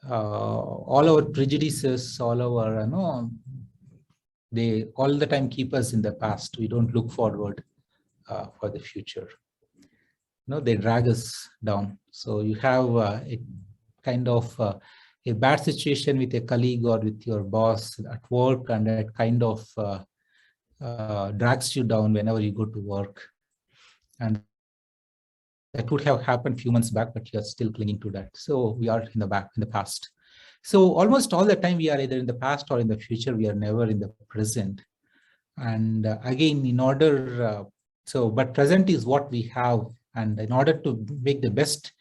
all our prejudices, all our, they all the time keep us in the past. We don't look forward for the future. They drag us down. So you have a kind of a bad situation with a colleague or with your boss at work, and that kind of drags you down whenever you go to work. And that would have happened a few months back, but you're still clinging to that. So we are in the past. So almost all the time we are either in the past or in the future. We are never in the present. And again, in order, but present is what we have. And in order to make the best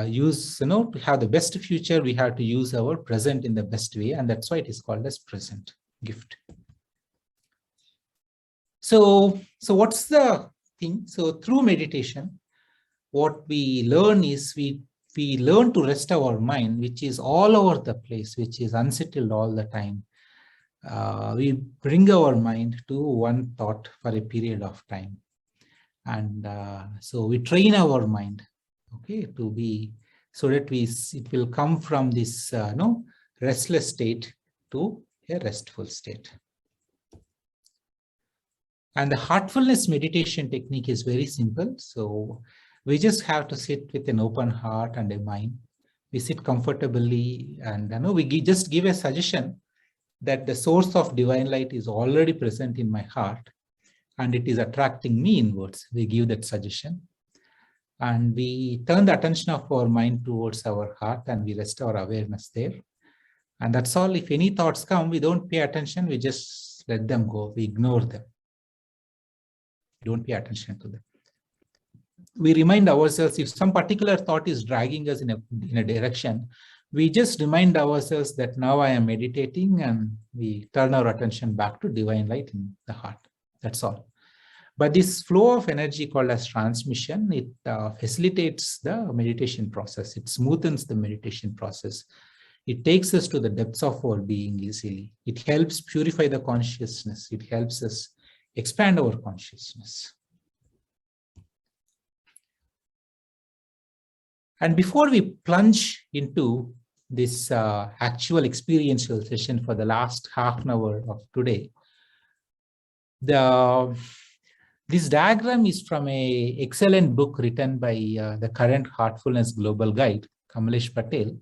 use, to have the best future, we have to use our present in the best way. And that's why it is called as present gift. So what's the thing? So through meditation, what we learn is we learn to rest our mind, which is all over the place, which is unsettled all the time. We bring our mind to one thought for a period of time. And so we train our mind, okay, to be, so that it will come from this restless state to a restful state. And the heartfulness meditation technique is very simple. So we just have to sit with an open heart and a mind. We sit comfortably, and we just give a suggestion that the source of divine light is already present in my heart, and it is attracting me inwards. We give that suggestion. And we turn the attention of our mind towards our heart, and we rest our awareness there. And that's all. If any thoughts come, we don't pay attention. We just let them go. We ignore them. Don't pay attention to them. We remind ourselves, if some particular thought is dragging us in a direction, we just remind ourselves that now I am meditating, and we turn our attention back to divine light in the heart. That's all. But this flow of energy called as transmission, it facilitates the meditation process. It smoothens the meditation process. It takes us to the depths of our being easily. It helps purify the consciousness. It helps us expand our consciousness. And before we plunge into this actual experiential session for the last half an hour of today, this diagram is from an excellent book written by the current Heartfulness Global Guide, Kamlesh Patel.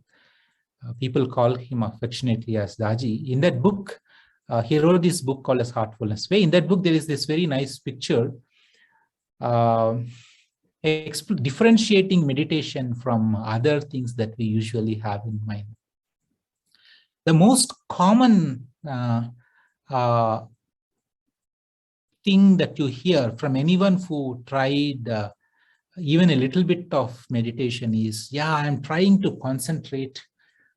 People call him affectionately as Daji. In that book, he wrote this book called as Heartfulness Way. In that book, there is this very nice picture differentiating meditation from other things that we usually have in mind. The most common thing that you hear from anyone who tried even a little bit of meditation is, yeah, I'm trying to concentrate,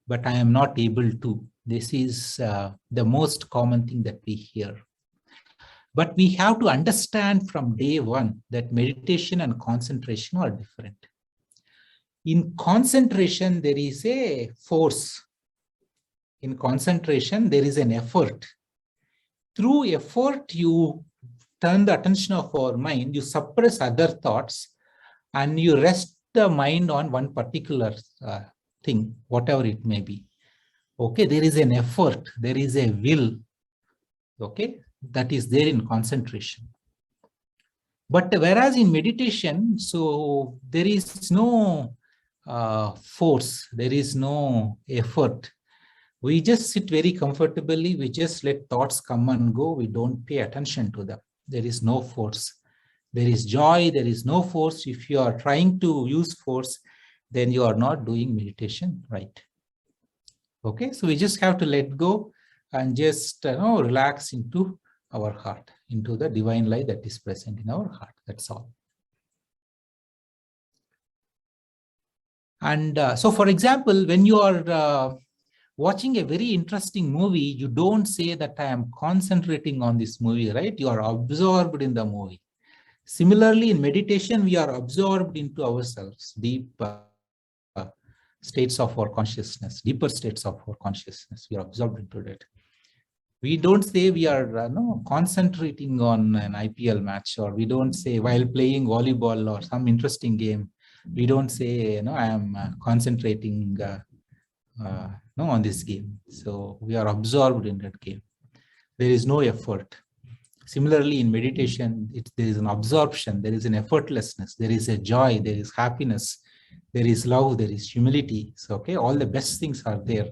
but I am not able to. This is the most common thing that we hear. But we have to understand from day one that meditation and concentration are different. In concentration, there is a force. In concentration, there is an effort. Through effort, you turn the attention of our mind, you suppress other thoughts, and you rest the mind on one particular thing, whatever it may be. Okay, there is an effort, there is a will, okay, that is there in concentration. But whereas in meditation, so there is no force, there is no effort. We just sit very comfortably, we just let thoughts come and go, we don't pay attention to them. There is no force. There is joy, there is no force. If you are trying to use force, then you are not doing meditation right. Okay, so we just have to let go and just relax into our heart, into the divine light that is present in our heart. That's all. And so, for example, when you are watching a very interesting movie, you don't say that I am concentrating on this movie, right? You are absorbed in the movie. Similarly, in meditation, we are absorbed into ourselves, deep states of our consciousness, deeper states of our consciousness. We are absorbed into that. We don't say we are concentrating on an IPL match, or we don't say while playing volleyball or some interesting game, we don't say, I am concentrating on this game. So we are absorbed in that game. There is no effort. Similarly, in meditation, there is an absorption, there is an effortlessness, there is a joy, there is happiness, there is love, there is humility. So, okay, all the best things are there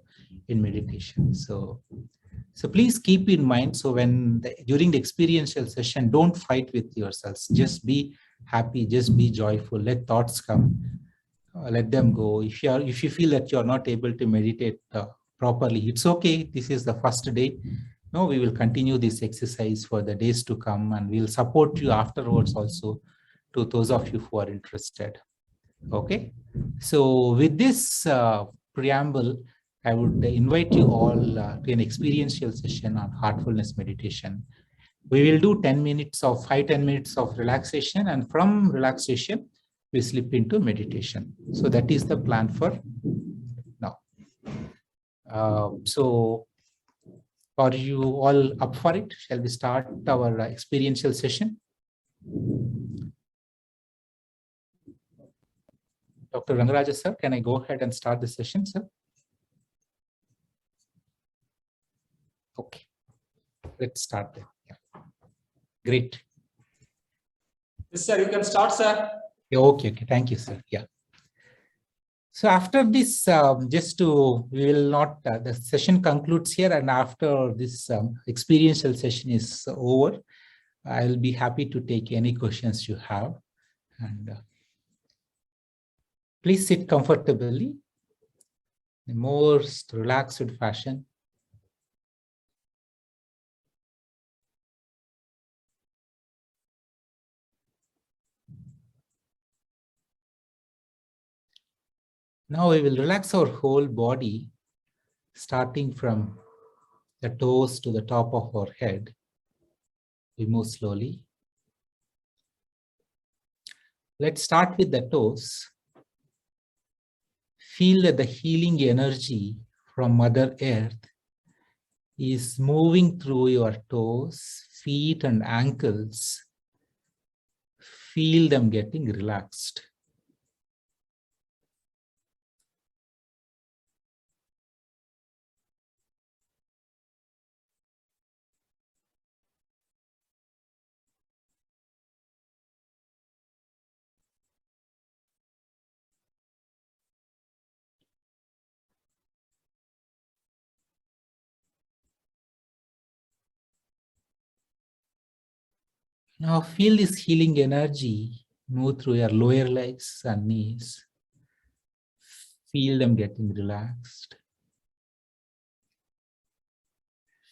in meditation. So please keep in mind. So during the experiential session, don't fight with yourselves. Just be happy, just be joyful. Let thoughts come, let them go. If you feel that you are not able to meditate properly, it's okay. This is the first day. No, we will continue this exercise for the days to come, and we'll support you afterwards also, to those of you who are interested. Okay, so with this preamble, I would invite you all to an experiential session on heartfulness meditation. We will do 10 minutes of 10 minutes of relaxation, and from relaxation, we slip into meditation. So that is the plan for now. So are you all up for it? Shall we start our experiential session? Dr. Rangaraja sir, can I go ahead and start the session, sir? Okay, let's start then. Yeah. Great. Yes, sir, you can start, sir. Yeah, okay, thank you, sir. Yeah. So after this, we will not, the session concludes here, and after this experiential session is over, I'll be happy to take any questions you have. And please sit comfortably, in the most relaxed fashion. Now we will relax our whole body, starting from the toes to the top of our head. We move slowly. Let's start with the toes. Feel that the healing energy from Mother Earth is moving through your toes, feet, and ankles. Feel them getting relaxed. Now feel this healing energy move through your lower legs and knees. Feel them getting relaxed.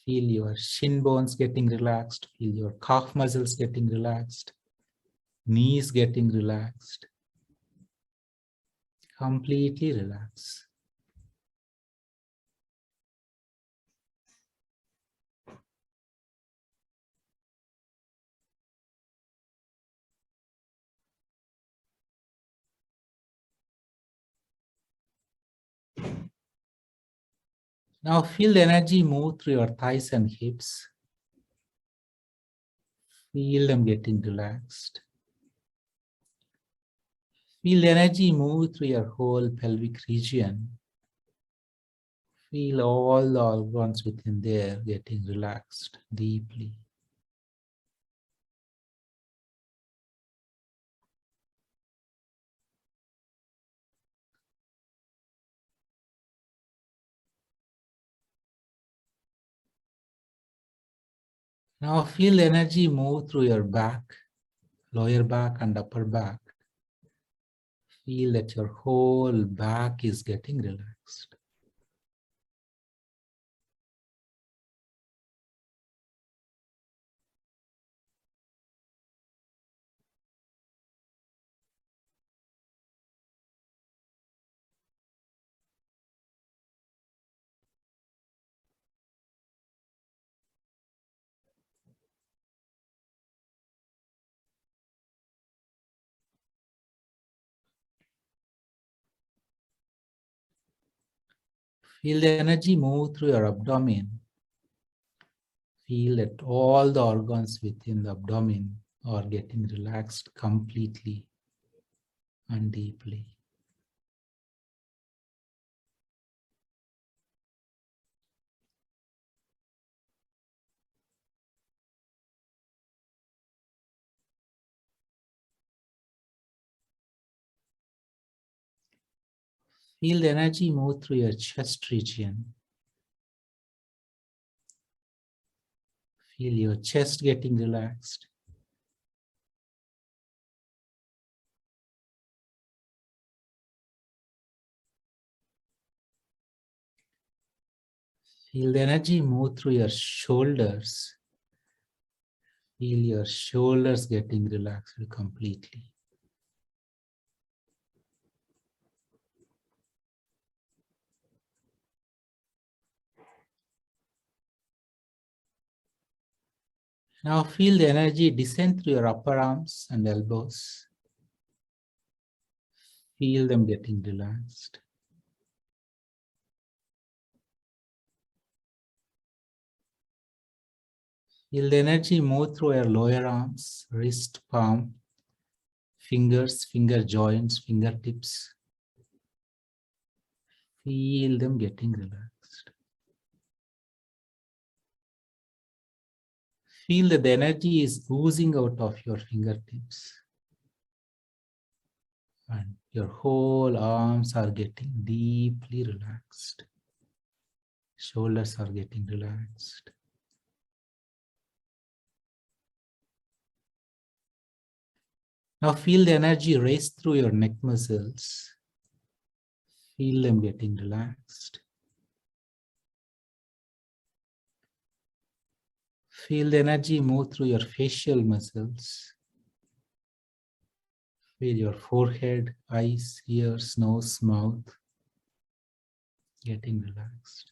Feel your shin bones getting relaxed. Feel your calf muscles getting relaxed. Knees getting relaxed. Completely relax. Now feel the energy move through your thighs and hips. Feel them getting relaxed. Feel the energy move through your whole pelvic region. Feel all the organs within there getting relaxed deeply. Now feel the energy move through your back, lower back and upper back. Feel that your whole back is getting relaxed. Feel the energy move through your abdomen. Feel that all the organs within the abdomen are getting relaxed completely and deeply. Feel the energy move through your chest region. Feel your chest getting relaxed. Feel the energy move through your shoulders. Feel your shoulders getting relaxed completely. Now feel the energy descend through your upper arms and elbows. Feel them getting relaxed. Feel the energy move through your lower arms, wrist, palm, fingers, finger joints, fingertips. Feel them getting relaxed. Feel that the energy is oozing out of your fingertips. And your whole arms are getting deeply relaxed. Shoulders are getting relaxed. Now feel the energy race through your neck muscles. Feel them getting relaxed. Feel the energy move through your facial muscles. Feel your forehead, eyes, ears, nose, mouth getting relaxed.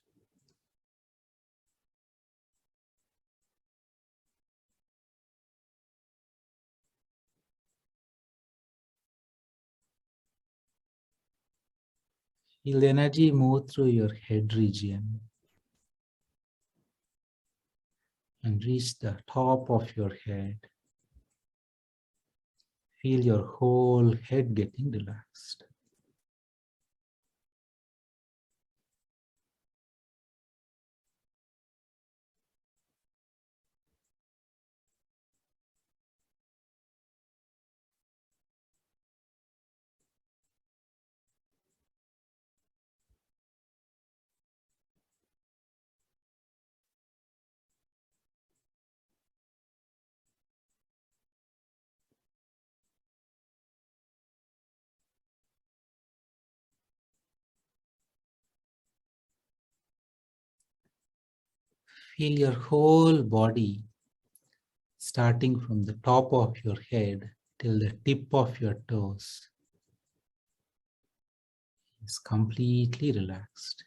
Feel the energy move through your head region and reach the top of your head. Feel your whole head getting relaxed. Feel your whole body starting from the top of your head till the tip of your toes is completely relaxed.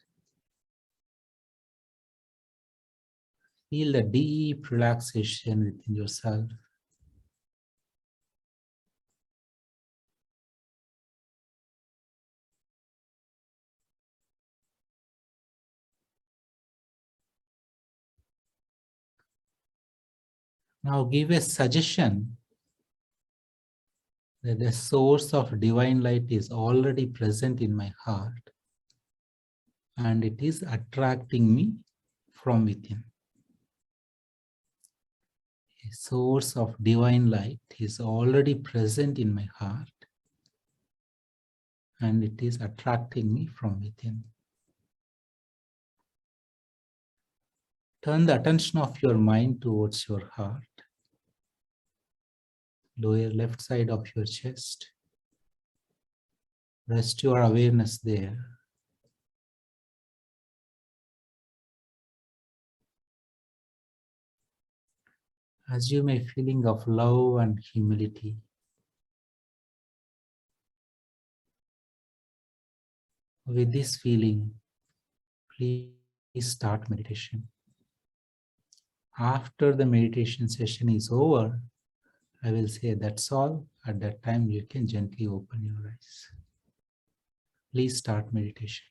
Feel the deep relaxation within yourself. Now give a suggestion that the source of divine light is already present in my heart and it is attracting me from within. A source of divine light is already present in my heart and it is attracting me from within. Turn the attention of your mind towards your heart. lower left side of your chest. Rest your awareness there. Assume a feeling of love and humility. With this feeling, please start meditation. After the meditation session is over, I will say that's all. At that time, you can gently open your eyes. Please start meditation.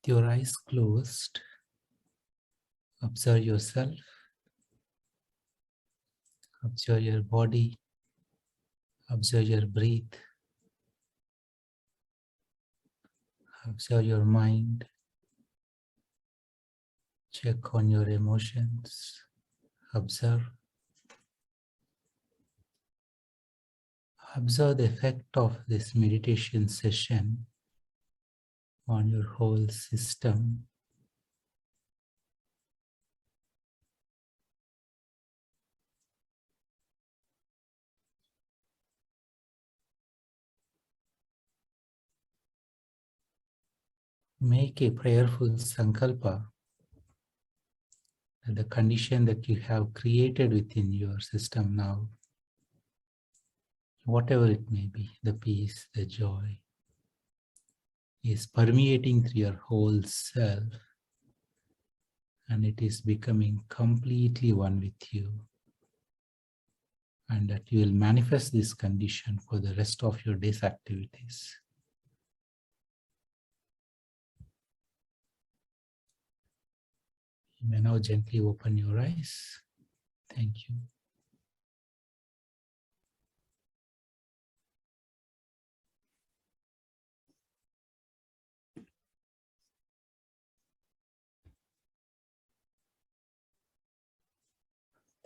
With your eyes closed, observe yourself, observe your body, observe your breath, observe your mind, check on your emotions, observe. Observe the effect of this meditation session on your whole system. Make a prayerful sankalpa that the condition that you have created within your system now, whatever it may be, the peace, the joy, is permeating through your whole self, and it is becoming completely one with you, and that you will manifest this condition for the rest of your day's activities. You may now gently open your eyes. Thank you.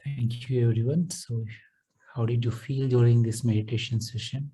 Thank you, everyone. So, how did you feel during this meditation session?